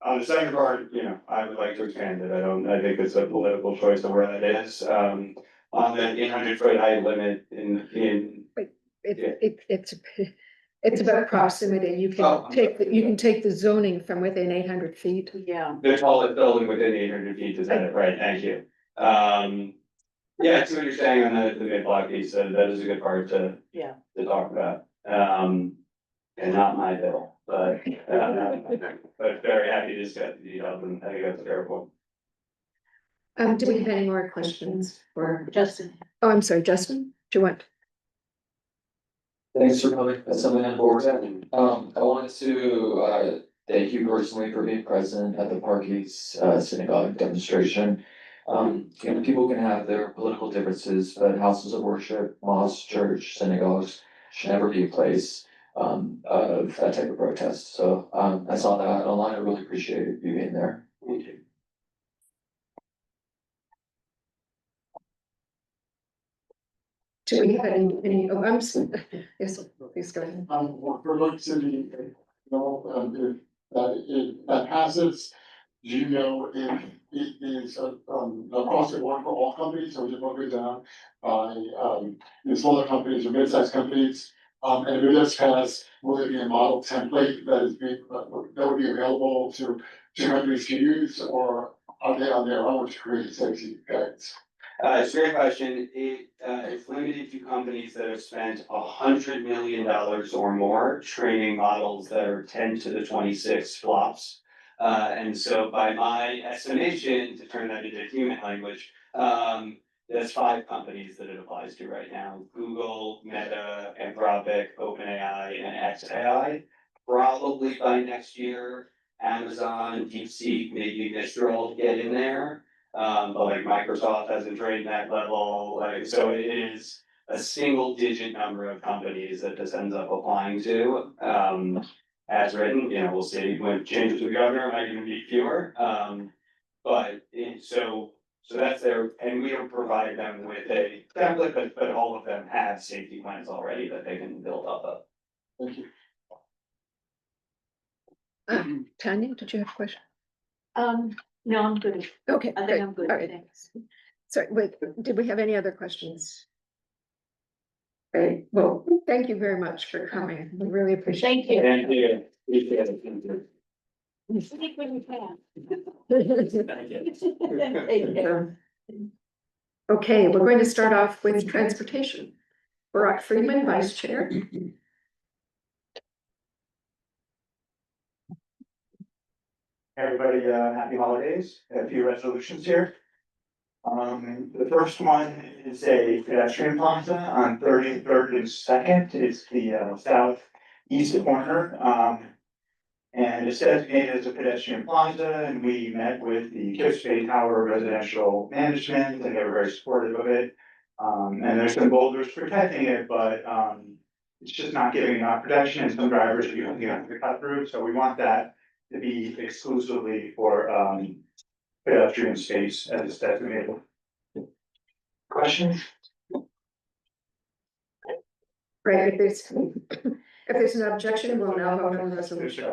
on the second part, I would like to expand it. I think it's a political choice of where that is. On the 800-foot height limit It's about proximity. You can take the zoning from within 800 feet. Yeah. the tallest building within 800 feet, is that right? Thank you. Yeah, I see what you're saying on the mid-block piece, that is a good part to talk about. And not my bill, but very happy to discuss the details, and I think that's a fair point. Do we have any more questions for Justin? Oh, I'm sorry, Justin, do you want? Thanks for coming, something on board. I wanted to thank you personally for being present at the Park East Synagogue demonstration. People can have their political differences, but houses of worship, mosques, church, synagogues should never be a place of that type of protest. So, I saw that online. I really appreciated you being there. Thank you. Do we have oh, I'm sorry. Yes, please go ahead. For Lake City, you know, if that passes, do you know if it is, across the board for all companies, or is it broken down by, smaller companies or mid-sized companies? And if it does pass, will it be a model template that is being, that would be available to companies to use, or are they on their own to create safety guides? It's a great question. It's limited to companies that have spent $100 million or more training models that are 10 to the 26 flops. And so by my estimation, to turn that into human language, there's 5 companies that it applies to right now: Google, Meta, Anthropic, OpenAI, and xAI. Probably by next year, Amazon, DeepSeek, maybe Mistral get in there. But like Microsoft hasn't trained that level, like, so it is a single digit number of companies that this ends up applying to. As written, we'll see when changes with the governor, might even be fewer. So that's there, and we don't provide them with a template, but all of them have safety plans already that they can build off of. Thank you. Tanya, did you have a question? No, I'm good. Okay, I think great. I'm good, All right. thanks. Sorry, wait, did we have any other questions? Great, well, thank you very much for coming. We really appreciate it. Thank you. Thank you. Speak when you can. Thank you. Okay, we're going to start off with transportation. Barack Friedman, Vice Chair. Everybody, happy holidays. A few resolutions here. The first one is a pedestrian plaza on 33rd and 2nd. It's the southeast corner. And it's designated as a pedestrian plaza, and we met with the Kips Bay Tower Residential Management, and they were very supportive of it. And there's some boulders protecting it, but it's just not giving enough protection, and some drivers are using it to cut through, so we want that to be exclusively for pedestrian space as it's designated. Questions? Right, if there's an objection, we'll now vote on the resolution.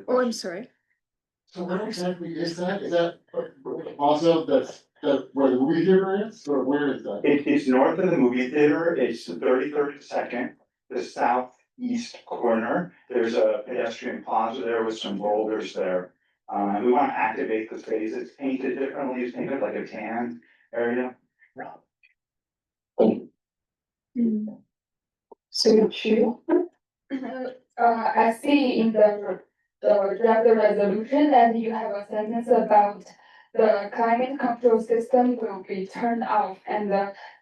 Oh, I'm sorry. So what exactly is that? Is that the plaza that where the movie theater is, or where is that? It's north of the movie theater. It's the 33rd and 2nd, the southeast corner. There's a pedestrian plaza there with some boulders there. And we want to activate the space. It's painted differently. It's painted like a tan area. So you. I see in the draft resolution that you have a sentence about the climate control system will be turned off, and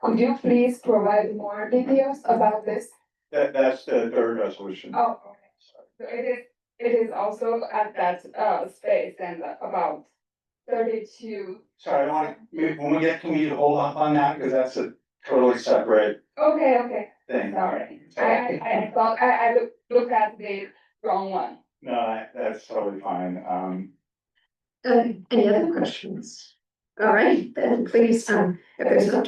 could you please provide more details about this? That's the third resolution. Oh, okay. So it is also at that space and about 32. Sorry, I don't want to, when we get, can we hold off on that, because that's a totally separate Okay. thing. Sorry. I thought I looked at the wrong one. No, that's totally fine. Any other questions? All right, then please, if there's no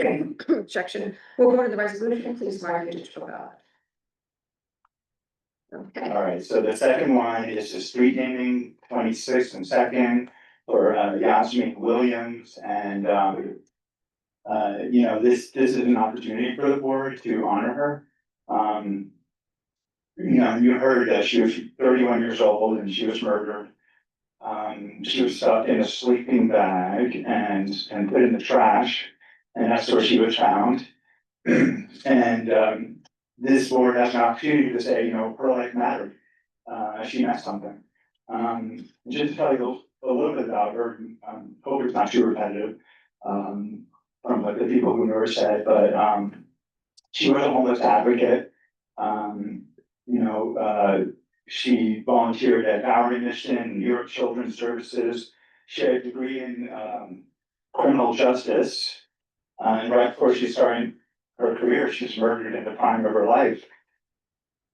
objection, we'll go to the resolution. Please mark your digital ballot. Okay. All right, so the second one is the street naming, 26th and 2nd for Yasmin Williams, and this is an opportunity for the board to honor her. You heard that she was 31 years old and she was murdered. She was stuck in a sleeping bag and put in the trash, and that's where she was found. And this board has an opportunity to say, her life mattered. She meant something. Just to tell you a little bit about her, hope it's not too repetitive from what the people who knew her said, but she was a homeless advocate. She volunteered at Bowery Mission, New York Children's Services. She had a degree in criminal justice. And right before she started her career, she was murdered in the prime of her life.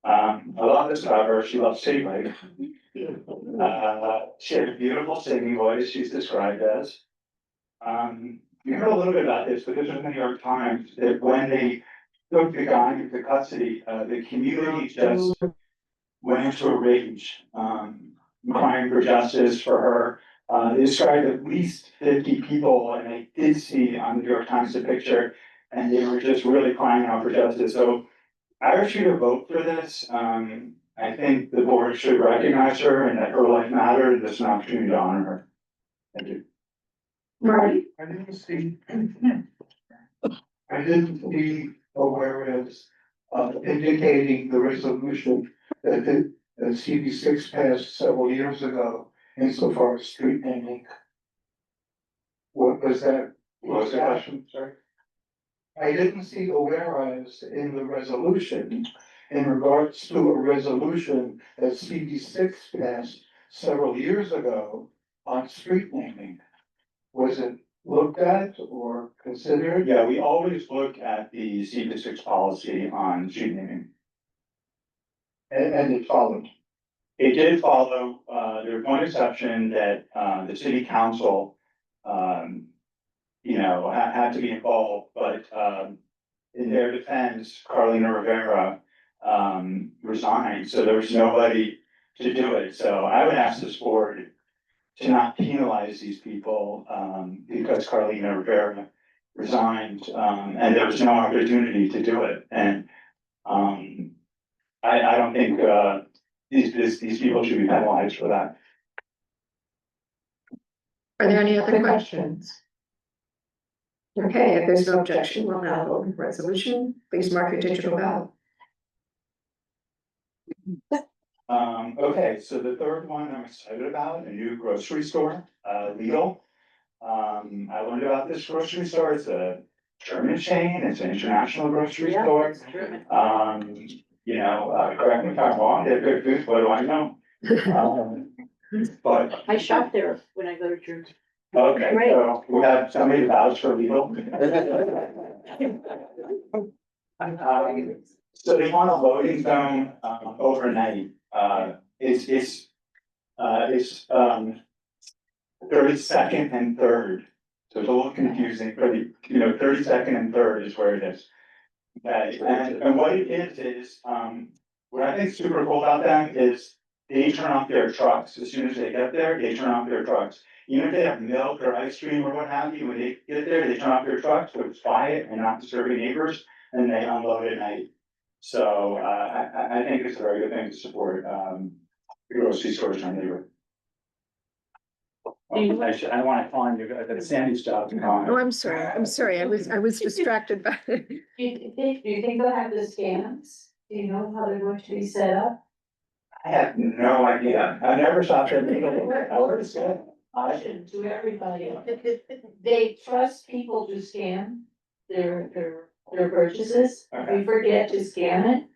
I love this about her, she loves city life. She had a beautiful singing voice, she's described as. You heard a little bit about this, but this was in the New York Times, that when they took the guy into custody, the community just went into a rage, crying for justice for her. They described at least 50 people, and I did see on the New York Times a picture, and they were just really crying out for justice. So I urge you to vote for this. I think the board should recognize her and that her life mattered, and this is an opportunity to honor her. Thank you. Marty? I didn't see a whereas indicating the resolution that the CB6 passed several years ago insofar as street naming. What was that? What was the question? Sorry. I didn't see a whereas in the resolution in regards to a resolution that CB6 passed several years ago on street naming. Was it looked at or considered? Yeah, we always look at the CB6 policy on street naming. And it followed. It did follow, there's one exception that, the city council, had to be involved, but, in their defense, Carlina Rivera, resigned, so there was nobody to do it. So I would ask this board to not penalize these people, because Carlina Rivera resigned, and there was no opportunity to do it. And, I don't think, these people should be penalized for that. Are there any other questions? Okay, if there's no objection, we'll now vote on the resolution. Please mark your digital ballot. Okay, so the third one I'm excited about, a new grocery store, Lidl. I learned about this grocery store, it's a German chain, it's an international grocery store. Correct me if I'm wrong, they have good food, what do I know? But, I shop there when I go to Germany. okay, Great. so we have somebody who vouch for Lidl. So they want a loading zone, overnight, it's 32nd and 3rd. So it's a little confusing, but 32nd and 3rd is where it is. Okay, and what it is, what I think is super cool about them is they turn off their trucks, as soon as they get there, they turn off their trucks. Even if they have milk or ice cream or what have you, when they get there, they turn off their trucks, so it's quiet and not disturbing neighbors, and they unload at night. So, I think it's a very good thing to support, grocery stores in our neighborhood. I don't wanna call on you, that's Sandy's job to call on. Oh, I'm sorry, I was distracted by. Do you think they'll have the scans? Do you know how they're going to be set up? I have no idea, I never shopped at Lidl. I heard it's good. Caution to everybody. They trust people to scan their purchases. If you forget to scan it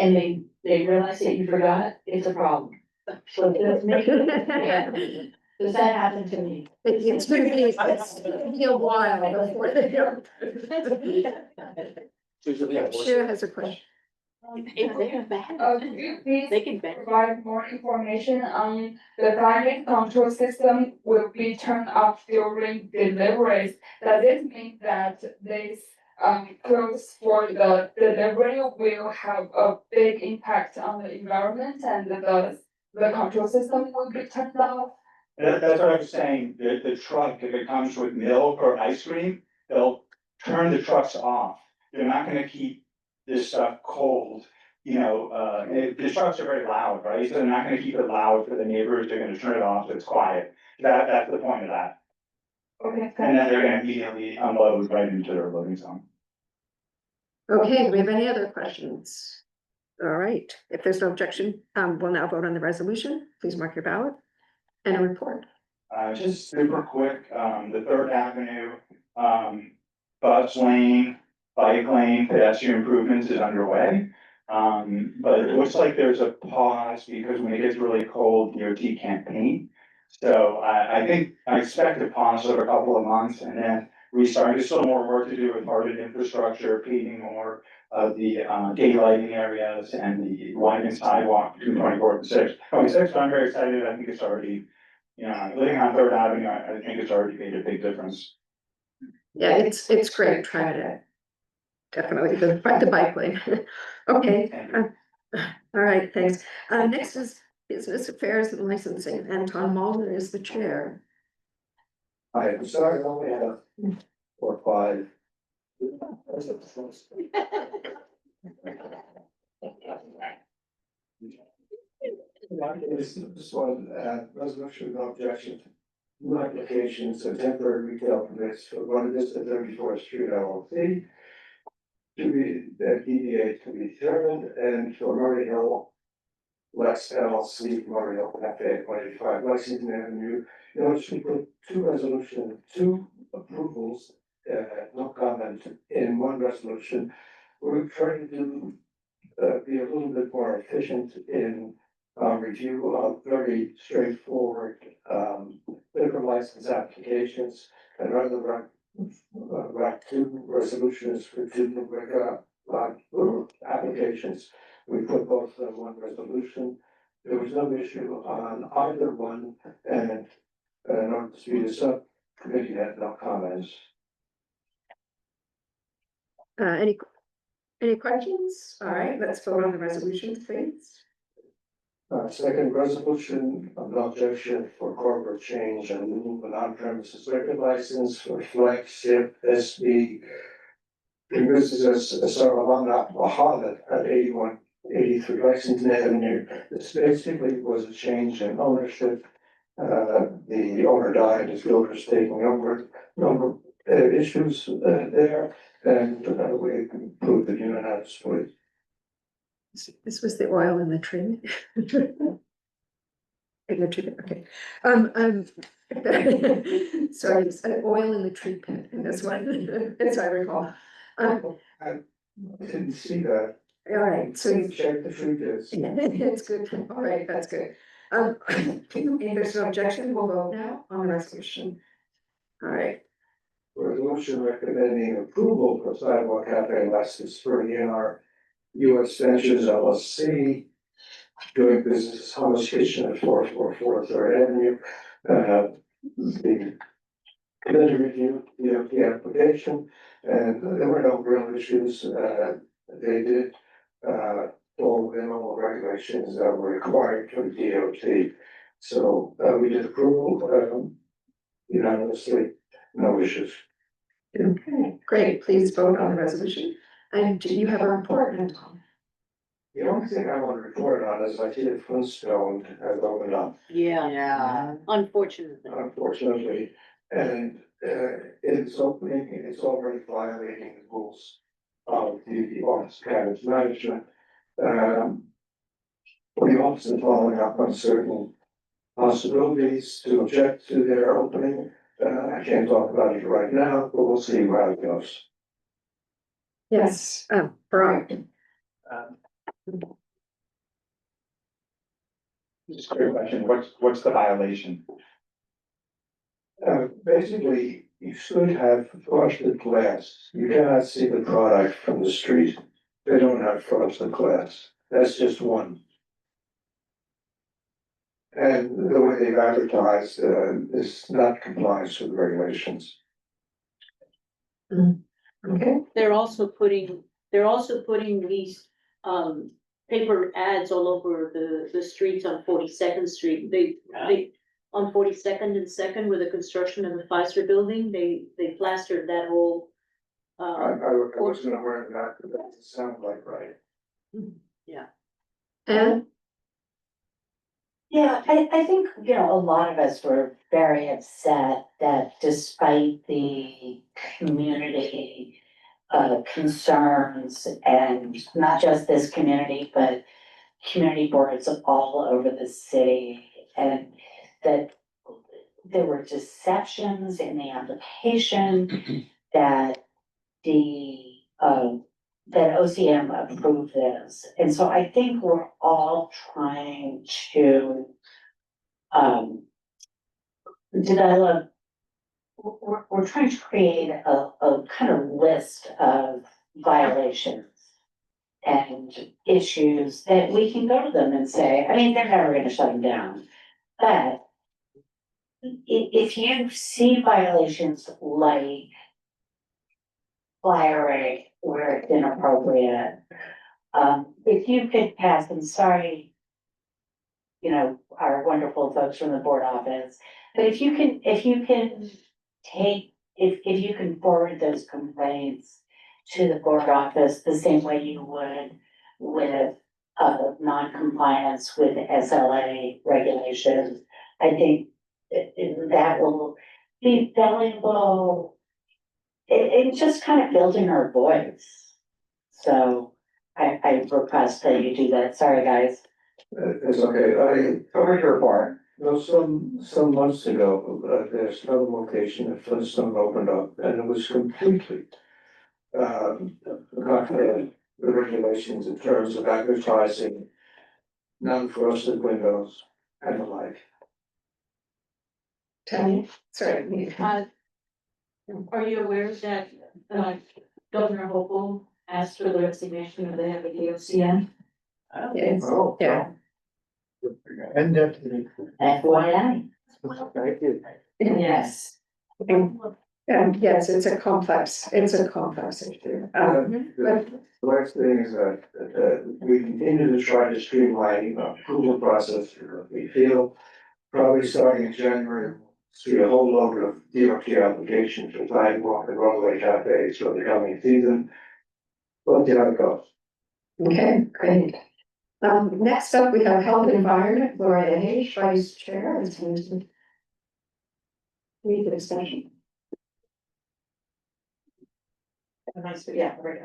and they realize that you forgot, it's a problem. So just make it, does that happen to me? It's gonna be a while before they go. Shira has a question. If they're bad, Could you please they can better. provide more information on the climate control system will be turned off during deliveries? Does it mean that this clothes for the delivery will have a big impact on the environment and the control system will be turned off? That's what I was saying, the truck, if it comes with milk or ice cream, they'll turn the trucks off. They're not gonna keep this stuff cold, the trucks are very loud, right? So they're not gonna keep it loud for the neighbors, they're gonna turn it off so it's quiet. That's the point of that. Okay. And then they're gonna immediately unload right into their loading zone. Okay, do we have any other questions? All right, if there's no objection, we'll now vote on the resolution. Please mark your ballot and a report. Just super quick, the Third Avenue, bus lane, bike lane, pedestrian improvements is underway. But it looks like there's a pause because when it gets really cold, DOT can't paint. So I think, I expect to pause for a couple of months and then restart. There's still more work to do with part of the infrastructure, paving more of the daylighting areas and the widening sidewalk between 24th and 6th. 26th, I'm very excited. I think it's already, living on Third Avenue, I think it's already made a big difference. Yeah, it's great, try it. Definitely the bike lane. Okay, all right, thanks. Next is Business Affairs and Licensing, Anton Mulder is the chair. I'm sorry, I only have 4 or 5. This one, resolution of objection. New applications of temporary retail permits for Buena Vista 34th Street LLC. To be, DBA to be determined, and for Murray Hill Lex LLC, Murray Hill Cafe, 185 Lexington Avenue. In which we put 2 approvals, no comment in 1 resolution. We're trying to be a little bit more efficient in review of very straightforward liquor license applications, and rather write 2 resolutions for 2 liquor applications. We put both in 1 resolution. There was no issue on either one, and in order to speed this up, committee had no comments. Any questions? All right, let's vote on the resolution, please. Second resolution of no objection for corporate change and remove an on-premises liquor license for Flagship SB. This is a Saravana Mohammed at 8183 Lexington Avenue. This basically was a change in ownership. The owner died, his daughter's taking over. Number of issues there, and we approved it unanimously. This was the oil in the tree. In the tree, okay. Sorry, it's oil in the tree pit in this one, as I recall. I didn't see that. All right, so you check the tree pits. It's good, all right, that's good. If there's no objection, we'll vote now on the resolution. All right. Resolution recommending approval for sidewalk cafe license for ENR US Ventures LLC, doing business as Hummus Kitchen at 444 Third Avenue. The committee reviewed the application, and there were no real issues. They did all the normal regulations that were required from DOT. So we did approval unanimously, no issues. Okay, great, please vote on the resolution. And do you have a report, Anton? The only thing I want to report on is I see that Flintstone has opened up. Yeah, Unfortunately, and it's opening, it's already violating the rules of the Office of Cabinet Management. The office is following up on certain possibilities to object to their opening. I can't talk about it right now, but we'll see how it goes. Yes, Brian. Just a quick question, what's the violation? Basically, you should have frosted glass. You cannot see the product from the street. They don't have frosted glass. That's just one. And the way they've advertised is not compliance with regulations. Okay. They're also putting these paper ads all over the streets on 42nd Street. They on 42nd and 2nd with the construction of the Pfizer building, they plastered that whole. I wasn't aware of that, but that doesn't sound like right. Yeah. And Yeah, I think, a lot of us were very upset that despite the community concerns, and not just this community, but community boards all over the city, and that there were deceptions in the application, that that OCM approved this. And so I think we're all trying to develop, we're trying to create a kind of list of violations and issues that we can go to them and say, I mean, they're never gonna shut them down. But if you see violations like flyering where it's inappropriate, if you could pass, I'm sorry, you know, our wonderful folks from the board office, but if you can take, if you can forward those complaints to the board office the same way you would with non-compliance with SLA regulations, I think that will be valuable. It's just kind of building our voice. So I request that you do that. Sorry, guys. It's okay, Over your part. no, some months ago, there's another location that Flintstone opened up, and it was completely contrary to the regulations in terms of advertising, non-frosted windows and the like. Tony, sorry. Are you aware that, Governor Hochul asked for the resignation of the head of DOCN? Yes, Oh. yeah. And deputy. FYI. Thank you. Yes. Yes, it's a complex issue. But The last thing is that we continue to try to streamline the approval process. We feel probably starting in January, see a whole load of DOT applications for sidewalk and roadway cafes for the coming season. We'll see how it goes. okay, great. Next up, we have Health and Environment, Gloria H, Vice Chair, is going to read the extension. Yeah, right.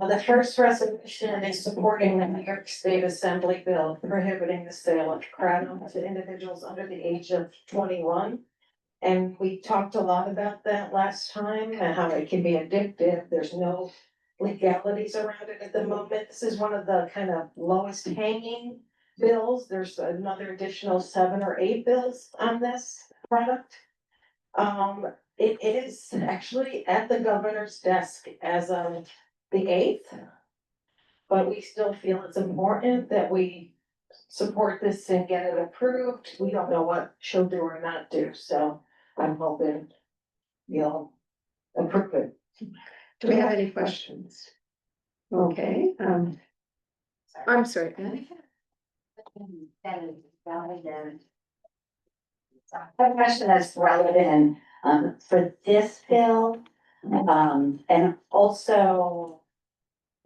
The first resolution is supporting the New York State Assembly bill prohibiting the sale of kratom to individuals under the age of 21. And we talked a lot about that last time and how it can be addictive. There's no legalities around it at the moment. This is one of the kind of lowest hanging bills. There's another additional 7 or 8 bills on this product. It is actually at the governor's desk as of the 8th. But we still feel it's important that we support this and get it approved. We don't know what she'll do or not do, so I'm hoping you'll approve it. Do we have any questions? Okay, I'm sorry, Annie? A question that's relevant, for this bill, and also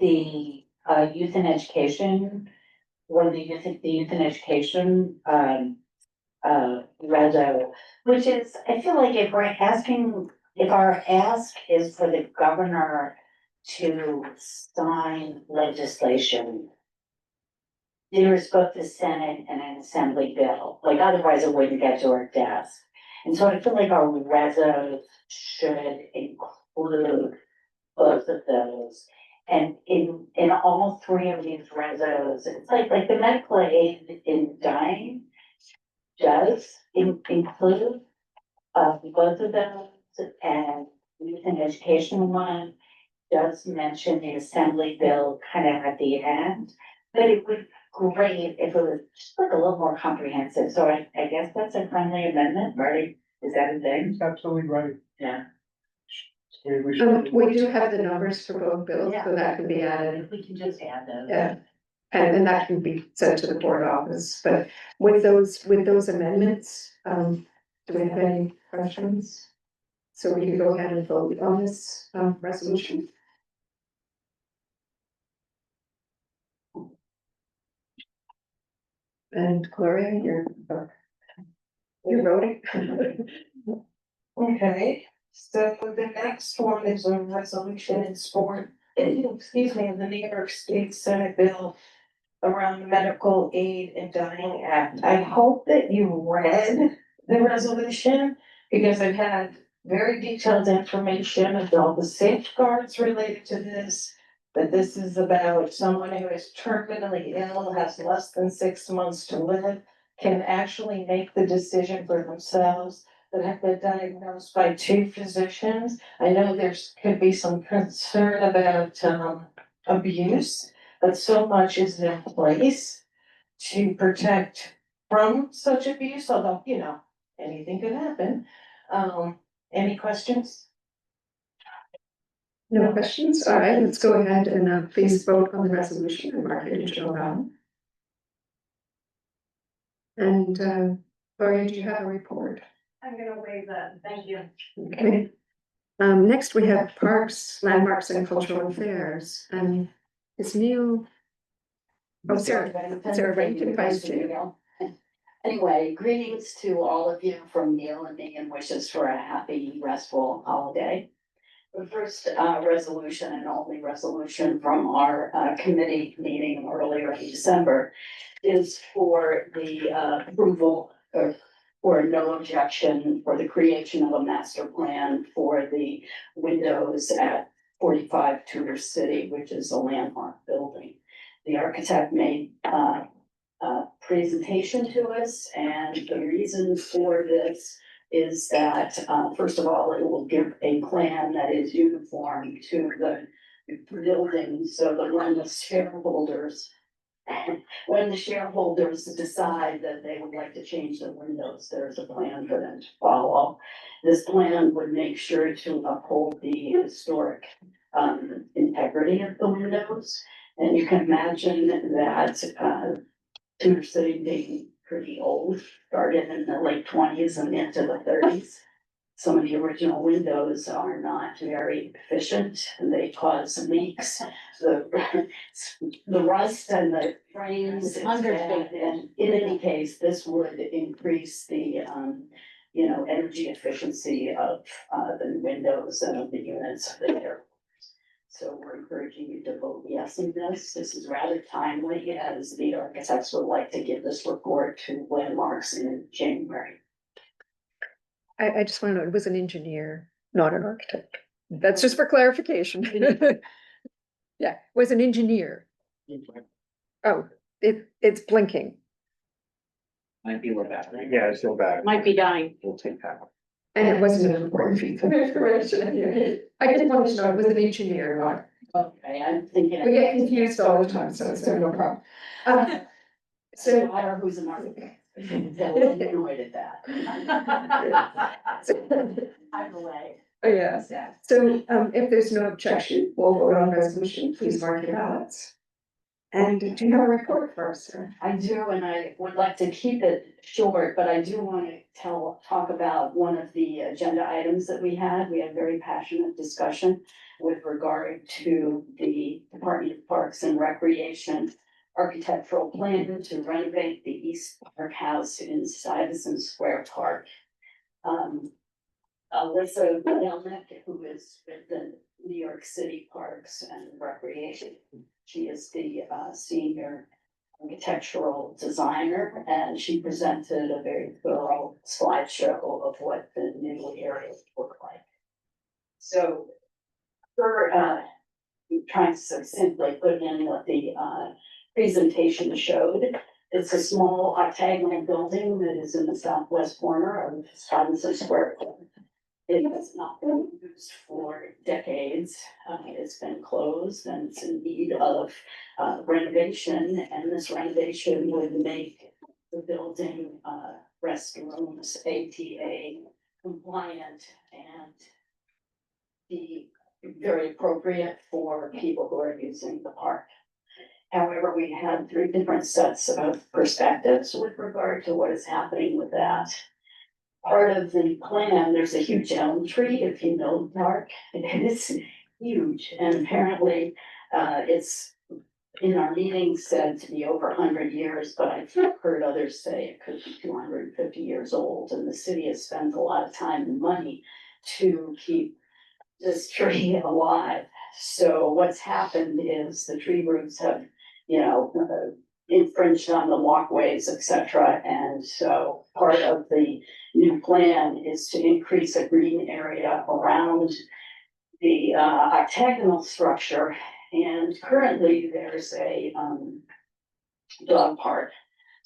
the, youth and education, one of the youth and education, reso, which is, I feel like if we're asking, if our ask is for the governor to sign legislation, there is both the Senate and an Assembly bill, like otherwise it wouldn't get to our desk. And so I feel like our resos should include both of those. And in all 3 of these resos, it's like the medical aid in dying does include both of those, and youth and education one does mention the Assembly bill kind of at the end. But it would be great if it was just like a little more comprehensive, so I guess that's a friendly amendment, right? Is that a thing? Absolutely right. Yeah. We do have the numbers for both bills, so that can be added. We can just add those. Yeah, and then that can be sent to the board office, but with those amendments, do we have any questions? So we can go ahead and vote on this, resolution. And Gloria, you're voting? Okay, so the next one is a resolution in support, excuse me, of the New York State Senate bill around the Medical Aid in Dying Act. I hope that you read the resolution because I've had very detailed information about the safeguards related to this. But this is about someone who is terminally ill, has less than 6 months to live, can actually make the decision for themselves that have been diagnosed by 2 physicians. I know could be some concern about, abuse, but so much is in place to protect from such abuse, although, anything could happen. Any questions? No questions? All right, let's go ahead and please vote on the resolution and mark it in show ballot. And Gloria, do you have a report? I'm gonna waive that, thank you. Okay. Next we have Parks, Landmarks and Cultural Affairs, and is Neil? Oh, Sarah Rankin, Vice Chair. Anyway, greetings to all of you from Neil and me, and wishes for a happy, restful holiday. The first resolution and only resolution from our committee meeting earlier in December is for the approval or no objection for the creation of a master plan for the windows at 45 Tudor City, which is a landmark building. The architect made a presentation to us, and the reason for this is that, first of all, it will give a plan that is uniform to the building, so that when the shareholders decide that they would like to change the windows, there's a plan for them to follow. This plan would make sure to uphold the historic integrity of the windows. And you can imagine that Tudor City being pretty old, started in the late 20s and into the 30s. Some of the original windows are not very efficient and they cause leaks. The rust and the frames. And in any case, this would increase the, energy efficiency of the windows and of the units of the air. So we're encouraging you to vote yes in this. This is rather timely, as the architects would like to give this report to Landmarks in January. I just want to know, it was an engineer, not an architect. That's just for clarification. Yeah, it was an engineer. Oh, it's blinking. Might be a little bad. Yeah, it's still bad. Might be dying. We'll take that. And it wasn't an important piece of information. I just wanted to know it was an engineer, not. Okay, I'm thinking. We get confused all the time, so no problem. So I don't know who's an architect. So I'm annoyed at that. Either way. Oh, yeah. So if there's no objection, we'll vote on resolution. Please mark your ballots. And do you have a report for us, sir? I do, and I would like to keep it short, but I do want to talk about one of the agenda items that we had. We had very passionate discussion with regard to the Department of Parks and Recreation architectural plan to renovate the East Park House in Stuyvesant Square Park. Alyssa Melnick, who is with the New York City Parks and Recreation. She is the senior architectural designer, and she presented a very thorough slideshow of what the new area would look like. So, her trying to succinctly put in what the presentation showed. It's a small octagonal building that is in the southwest corner of Stuyvesant Square. It has not been used for decades. It's been closed and it's in need of renovation, and this renovation would make the building restrooms ADA compliant and be very appropriate for people who are using the park. However, we had 3 different sets of perspectives with regard to what is happening with that. Part of the plan, there's a huge elm tree, if you know the park, it is huge, and apparently it's in our meeting said to be over 100 years, but I've heard others say it could be 250 years old, and the city has spent a lot of time and money to keep this tree alive. So what's happened is the tree roots have, infringed on the walkways, etc. And so part of the new plan is to increase a green area around the octagonal structure. And currently there's a dog park.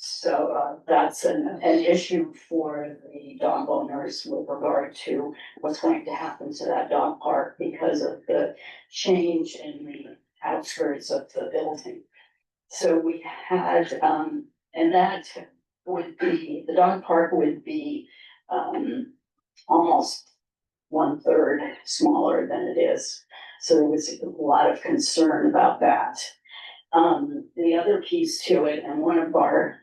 So that's an issue for the dog owners with regard to what's going to happen to that dog park because of the change in the outskirts of the building. So we had, and that would be, the dog park would be almost 1/3 smaller than it is. So there was a lot of concern about that. The other piece to it, and one of our,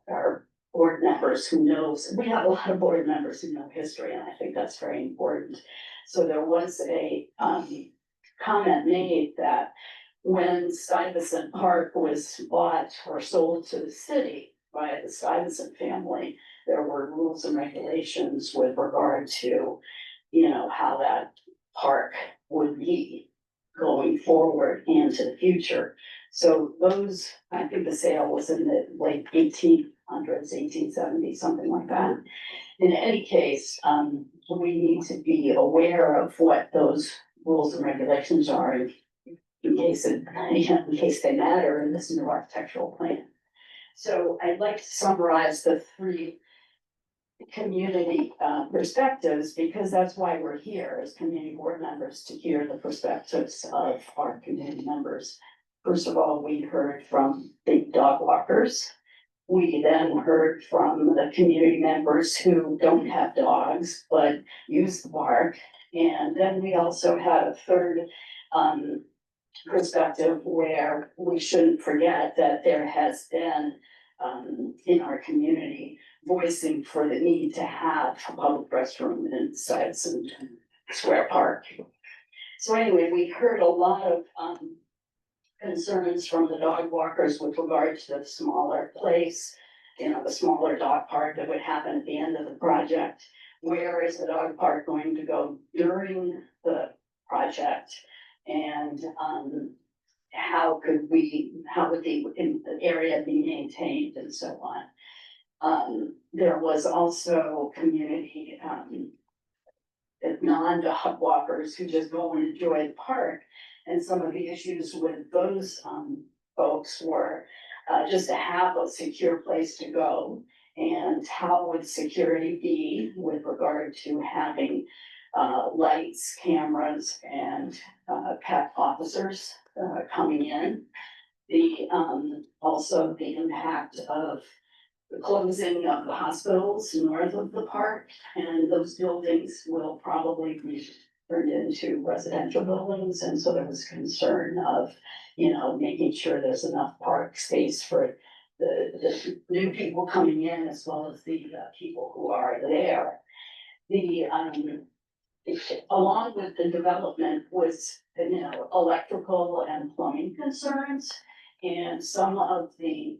our board members who knows, we have a lot of board members who know history, and I think that's very important. So there was a comment made that when Stuyvesant Park was bought or sold to the city by the Stuyvesant family, there were rules and regulations with regard to, how that park would be going forward into the future. So those, I think the sale was in the late 1800s, 1870s, something like that. In any case, we need to be aware of what those rules and regulations are in case they matter in this new architectural plan. So I'd like to summarize the three community perspectives, because that's why we're here as community board members, to hear the perspectives of our community members. First of all, we heard from the dog walkers. We then heard from the community members who don't have dogs but use the park. And then we also had a third perspective where we shouldn't forget that there has been in our community voicing for the need to have a public restroom in Stuyvesant Square Park. So anyway, we heard a lot of concerns from the dog walkers with regard to the smaller place, the smaller dog park that would happen at the end of the project. Where is the dog park going to go during the project? And how would the area be maintained and so on. There was also community non-dog walkers who just go and enjoy the park. And some of the issues with those folks were just to have a secure place to go. And how would security be with regard to having lights, cameras, and pet officers coming in. Also the impact of the closing of the hospitals north of the park, and those buildings will probably be turned into residential buildings, and so there was concern of, making sure there's enough park space for the new people coming in as well as the people who are there. Along with the development was, electrical and plumbing concerns, and some of the,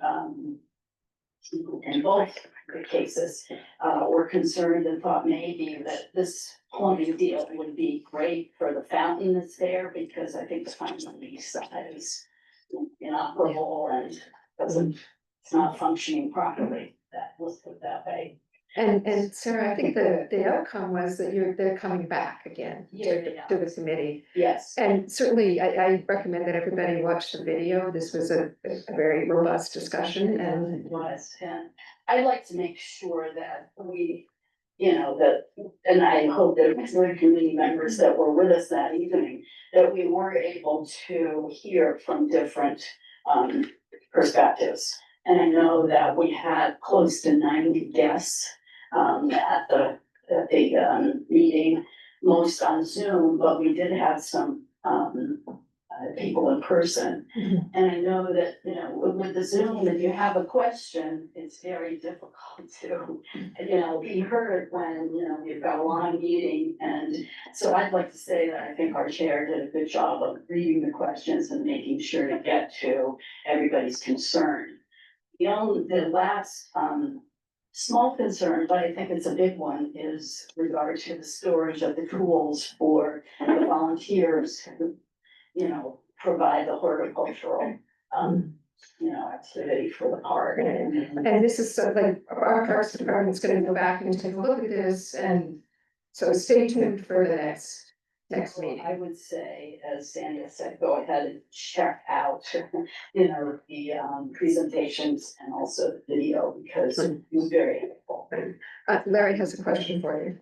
in both the cases, were concerned and thought maybe that this plumbing deal would be great for the fountain that's there, because I think the fountain on the east side is inoperable and it's not functioning properly. Let's put it that way. And Sarah, I think the outcome was that they're coming back again to the committee. Yes. And certainly I recommend that everybody watch the video. This was a very robust discussion, and It was, and I'd like to make sure that we, and I hope that the committee members that were with us that evening, that we were able to hear from different perspectives. And I know that we had close to 90 guests at the meeting, most on Zoom, but we did have some people in person. And I know that, with the Zoom, if you have a question, it's very difficult to, be heard when, you've got a long meeting. And so I'd like to say that I think our chair did a good job of reading the questions and making sure to get to everybody's concern. The last small concern, but I think it's a big one, is regard to the storage of the tools for the volunteers who, provide the horticultural, activity for the park. and this is like our Parks Department's gonna go back and take a look at this, and so stay tuned for the next next meeting. I would say, as Sandra said, go ahead and check out, you know, the presentations and also the video because it was very helpful. Larry has a question for you.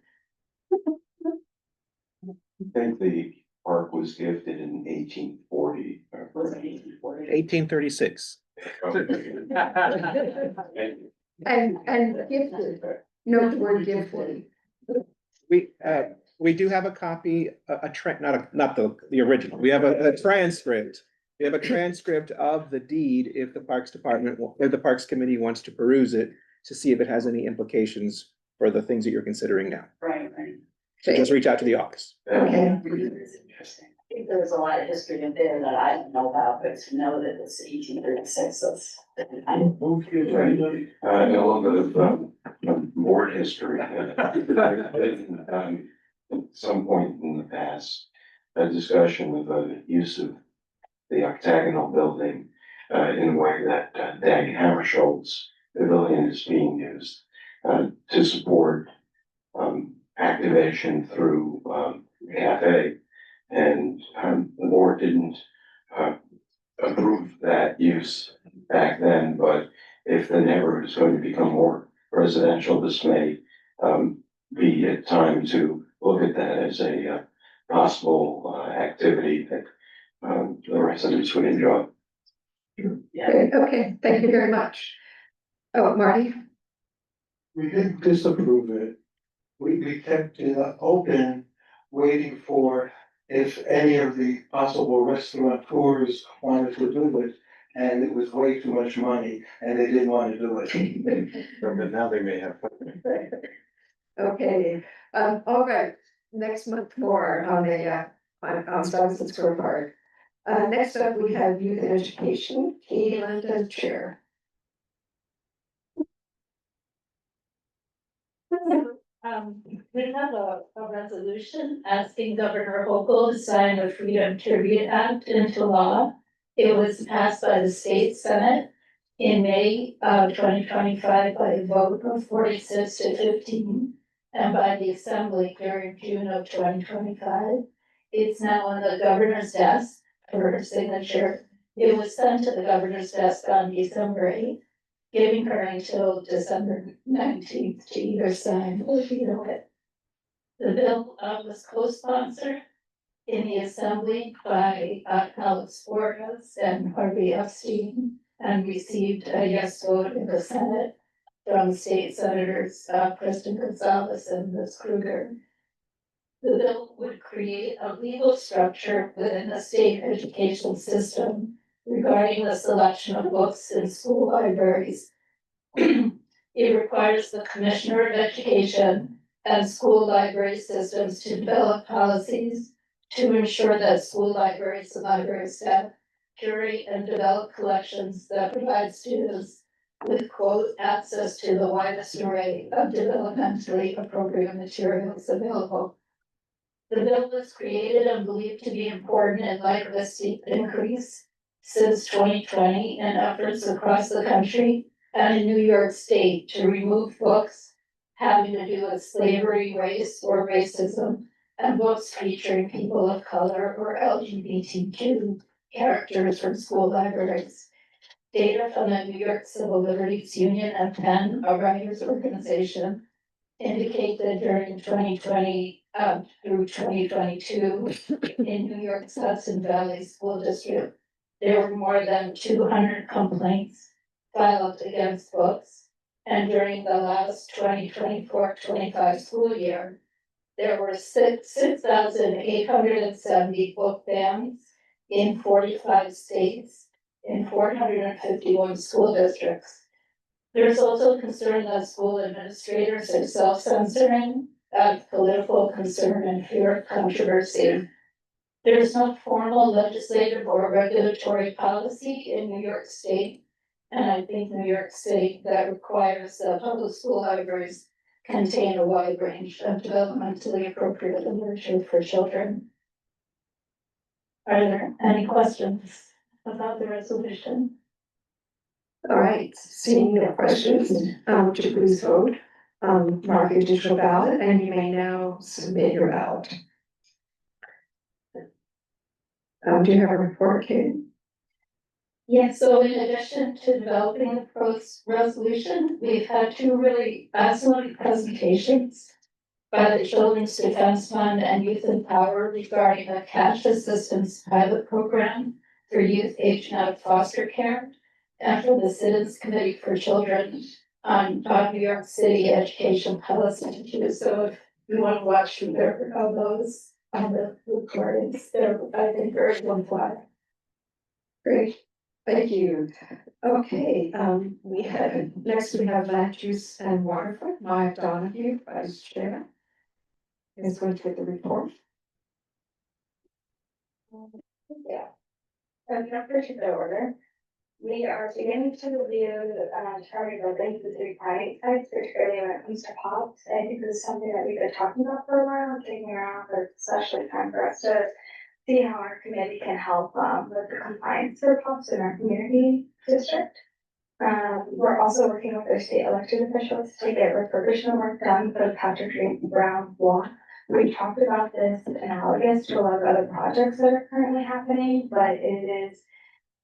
I think the park was gifted in 1840. Was it 1840? 1836. And gifted, note the word gifted. We do have a copy, not the original, we have a transcript. We have a transcript of the deed if the Parks Department, if the Parks Committee wants to peruse it to see if it has any implications for the things that you're considering now. Right. So just reach out to the office. Okay. I think there's a lot of history in there that I don't know about, but to know that it's 1836, that's. A little bit of board history. At some point in the past, a discussion of the use of the octagonal building in a way that Dag Hammarskjöld's pavilion is being used to support activation through cafe. And the board didn't approve that use back then, but if the neighborhood is going to become more residential, this may be a time to look at that as a possible activity that the residents would enjoy. Good, okay, thank you very much. Oh, Marty? We didn't disapprove it. We kept it open, waiting for if any of the possible restaurateurs wanted to do it. And it was way too much money and they didn't want to do it. But now they may have. Okay, all right, next month more on the, on Stuyvesant Square Park. Next up, we have youth and education, Katie London, chair. We have a resolution asking Governor Hochul to sign the Freedom Tribute Act into law. It was passed by the state senate in May of 2025 by a vote of 46 to 15, and by the assembly during June of 2025. It's now on the governor's desk for her signature. It was sent to the governor's desk on December 8th. Giving her until December 19th to either sign or veto it. The bill was co-sponsored in the assembly by Alex Borges and Harvey Epstein and received a yes vote in the Senate from state senators Kristen Gonzalez and Liz Kruger. The bill would create a legal structure within the state education system regarding the selection of books in school libraries. It requires the Commissioner of Education and school library systems to develop policies to ensure that school libraries and library staff curate and develop collections that provide students with quote access to the widest array of developmentally appropriate materials available. The bill was created and believed to be important in light of a steep increase since 2020 in efforts across the country and in New York State to remove books having to do with slavery, race, or racism, and books featuring people of color or LGBTQ characters from school libraries. Data from the New York Civil Liberties Union and PEN, a writers organization, indicate that during 2020 through 2022 in New York's Hudson Valley School District, there were more than 200 complaints filed against books. And during the last 2024-25 school year, there were 6,870 book bans in 45 states in 451 school districts. There's also concern that school administrators are self-censoring out of political concern and fear of controversy. There's no formal legislative or regulatory policy in New York State, and I think New York State that requires that public school libraries contain a wide range of developmentally appropriate literature for children. Are there any questions about the resolution? All right, seeing no questions, would you please vote? Mark your digital ballot and you may now submit your ballot. Do you have a report, Katie? Yes, so in addition to developing the pros resolution, we've had two really excellent presentations by the Children's Defense Fund and Youth in Power regarding a cash assistance pilot program for youth aging out of foster care, and for the Citizens Committee for Children on New York City Education Policy too. So if you want to watch either of those on the recordings, they're, I think, very worthwhile. Great, thank you. Okay, next we have Land Use and Waterfront, Maya Donahue, Vice Chair. Is going to get the report. Yeah. In no particular order, we are beginning to review target buildings with 3 client sites, particularly when it comes to POPs. I think this is something that we've been talking about for a while, taking around, but it's especially time for us to see how our committee can help with the compliance for POPs in our community district. We're also working with our state elected officials to get refurbishment work done for the Patrick Brown Walk. We talked about this analogous to a lot of other projects that are currently happening, but it is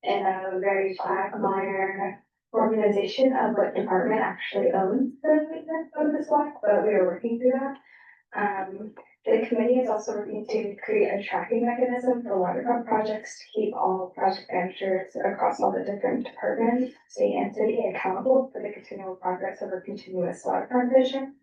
in a very minor organization of what department actually owns the maintenance of this walk, but we are working through that. The committee is also working to create a tracking mechanism for waterfront projects to keep all project managers across all the different departments, state and city, accountable for the continual progress of our continuous waterfront vision.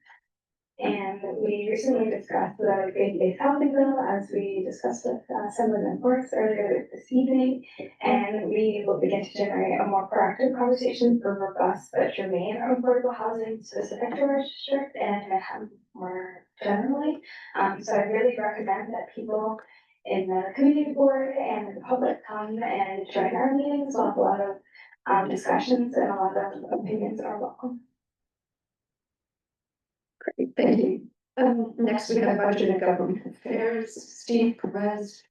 And we recently discussed the faith-based housing bill, as we discussed with Assemblyman Forrest earlier this evening. And we will begin to generate a more proactive conversation for robust but germane affordable housing specific to our district and Manhattan more generally. So I really recommend that people in the community board and the public come and join our meetings. We'll have a lot of discussions, and a lot of opinions are welcome. Great, thank you. Next we have Budget and Government Affairs, Steve Perez.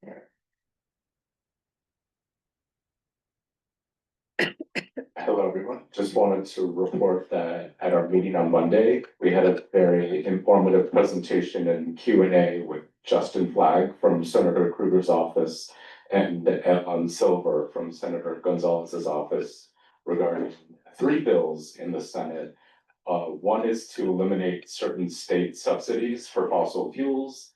Hello, everyone. Just wanted to report that at our meeting on Monday, we had a very informative presentation and Q&A with Justin Flagg from Senator Krueger's office and Evan Silver from Senator Gonzalez's office regarding 3 bills in the Senate. One is to eliminate certain state subsidies for fossil fuels.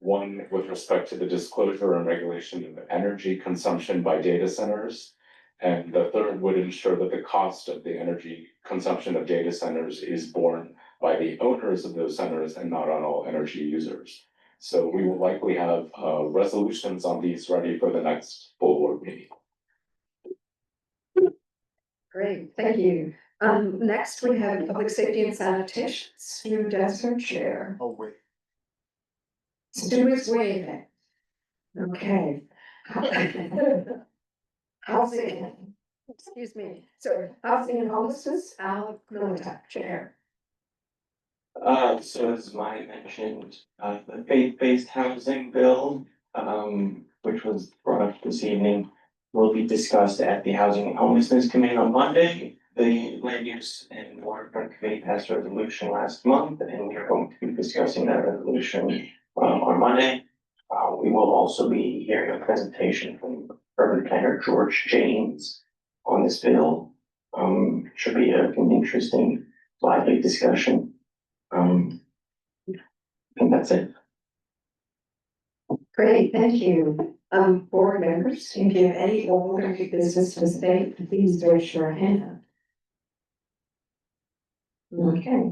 One with respect to the disclosure and regulation of energy consumption by data centers. And the third would ensure that the cost of the energy consumption of data centers is borne by the owners of those centers and not on all energy users. So we will likely have resolutions on these ready for the next full board meeting. Great, thank you. Next we have Public Safety and Sanitation, Stu Desser, Chair. Oh, wait. Stu is waving. Okay. Housing, excuse me, sorry, Housing and Homelessness, Al Grillick, Chair. So as Maya mentioned, the faith-based housing bill, which was brought up this evening, will be discussed at the Housing and Homelessness Committee on Monday. The Land Use and Waterfront Committee passed a resolution last month, and we are going to be discussing that resolution on Monday. We will also be hearing a presentation from Urban Planner George James on this bill. Should be an interesting, lively discussion. I think that's it. Great, thank you. Board members, if you have any old or new business to say, please raise your hand. Okay.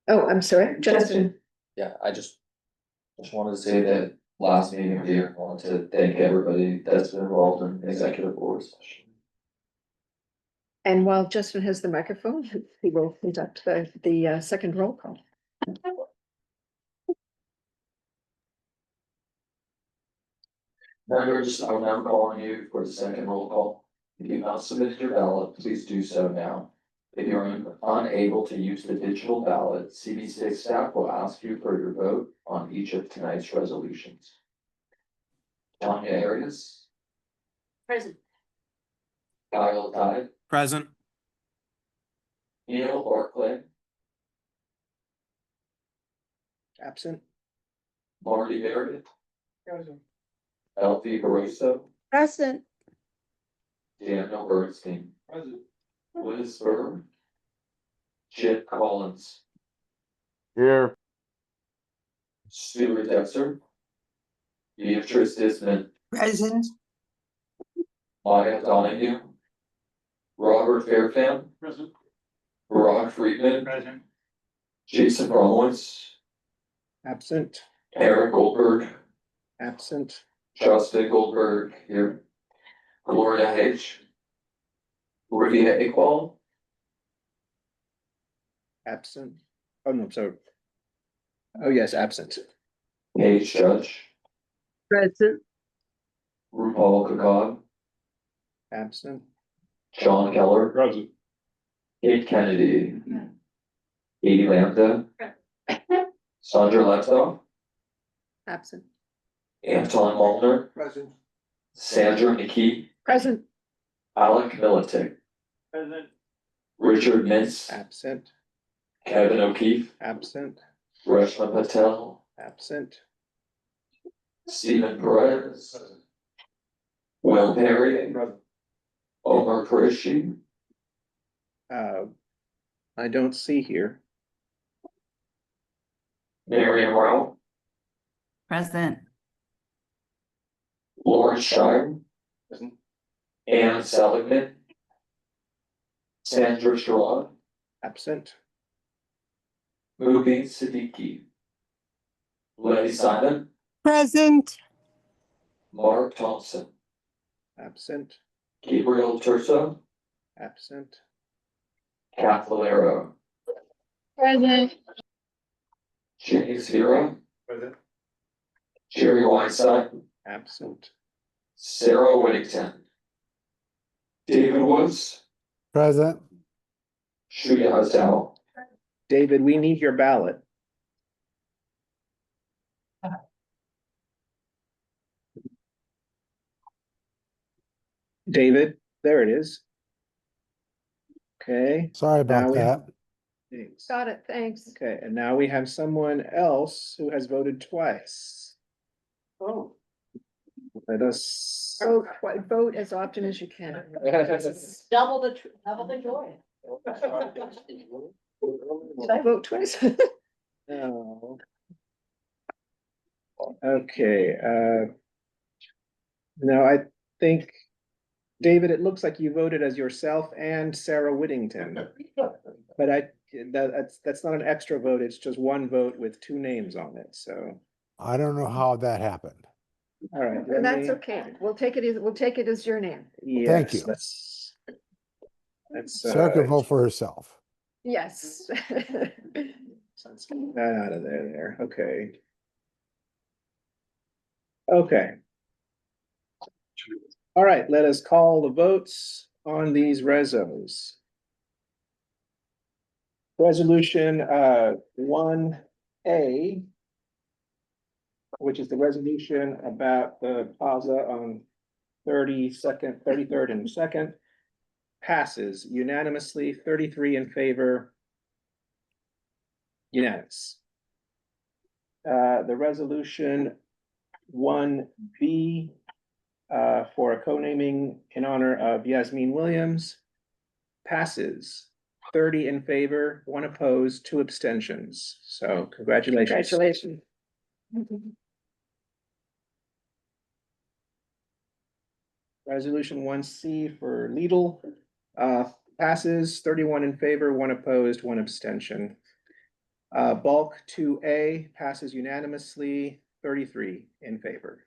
Oh, I'm sorry, Justin. Yeah, I just wanted to say that last meeting of the year, I wanted to thank everybody that's been involved in executive board session. And while Justin has the microphone, he will conduct the second roll call. Members, I'm now calling you for the second roll call. If you have not submitted your ballot, please do so now. If you are unable to use the digital ballot, CB6 staff will ask you for your vote on each of tonight's resolutions. Tanya Arias. Present. Kyle Tide. Present. Neil Barclay. Absent. Marty Meredith. Present. Alfie Caruso, Present. Daniel Bernstein, Present. Liz Berg, Chip Collins, Here. Stuart Dexter, Beatrice Disman, Present. Maya Donahue, Robert Fairfam, Present. Barack Friedman, Present. Jason Rollins, Absent. Eric Goldberg, Absent. Justin Goldberg here, Gloria H. Rivia Iqbal, Absent. Oh, no, sorry. Oh, yes, absent. Paige Judge, Present. RuPaul Kakad, Absent. John Keller, Present. Kate Kennedy, Katie Lambda, Sandra Leptoff, Absent. Anton Mullner, Present. Sandra McKee, Present. Alec Militic, Present. Richard Mintz, Absent. Kevin O'Keefe, Absent. Reshma Patel, Absent. Stephen Perez, Will Perry, Omar Qureshi, I don't see here. Miriam Rao, Present. Lawrence Shire, Present. Anne Seligman, Sandra Sherrod, Absent. Mubin Siddiqui, Letty Simon, Present. Mark Thompson, Absent. Gabriel Turso, Absent. Kath Valero, Present. James Vera, Present. Jerry Weinstein, Absent. Sarah Whittington, David Woods, Present. Shuya Hazal, David, we need your ballot. David, there it is. Okay. Sorry Now about we- that. Thanks. Got it, thanks. Okay, and now we have someone else who has voted twice. Oh. Let us. Vote as often as you can. Double the joy. Did I vote twice? No. Okay, now I think, David, it looks like you voted as yourself and Sarah Whittington. But that's not an extra vote, it's just one vote with two names on it, so, I don't know how that happened. all right. And that's okay. We'll take it as your name. Thank Yes, you. Let's, Sarah can vote for herself. Yes. let's get that out of there, okay. Okay. All right, let us call the votes on these resos. Resolution 1A, which is the resolution about the plaza on 33rd and 2nd, passes unanimously, 33 in favor. Unanimous. The resolution 1B for a co-naming in honor of Yasmin Williams passes 30 in favor, 1 opposed, 2 abstentions. So congratulations. Congratulations. Resolution 1C for Lidl passes 31 in favor, 1 opposed, 1 abstention. Bulk 2A passes unanimously, 33 in favor.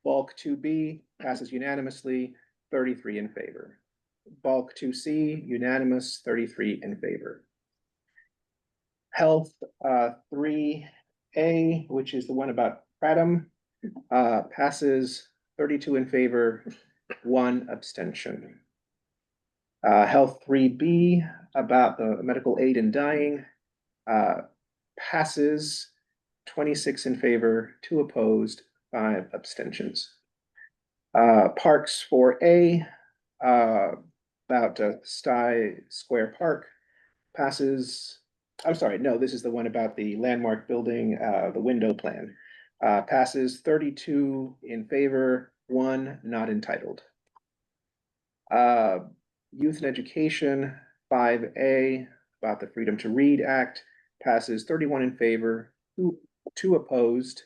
Bulk 2B passes unanimously, 33 in favor. Bulk 2C unanimous, 33 in favor. Health 3A, which is the one about Kratom, passes 32 in favor, 1 abstention. Health 3B about the medical aid in dying passes 26 in favor, 2 opposed, 5 abstentions. Parks 4A about Sty Square Park passes. I'm sorry, no, this is the one about the landmark building, the window plan. Passes 32 in favor, 1 not entitled. Youth and Education, 5A, about the Freedom to Read Act, passes 31 in favor, 2 opposed.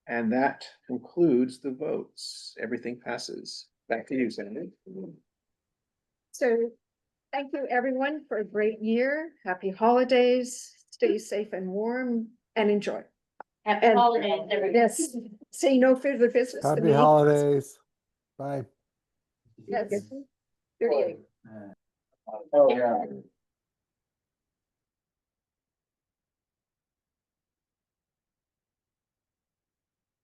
And that concludes the votes. Everything passes. Back to you, Sandy. So thank you, everyone, for a great year. Happy holidays. Stay safe and warm and enjoy. Happy And- holidays, everybody. Yes, say no further business. The Happy meeting- holidays. Bye. Yes. 38. Oh, yeah.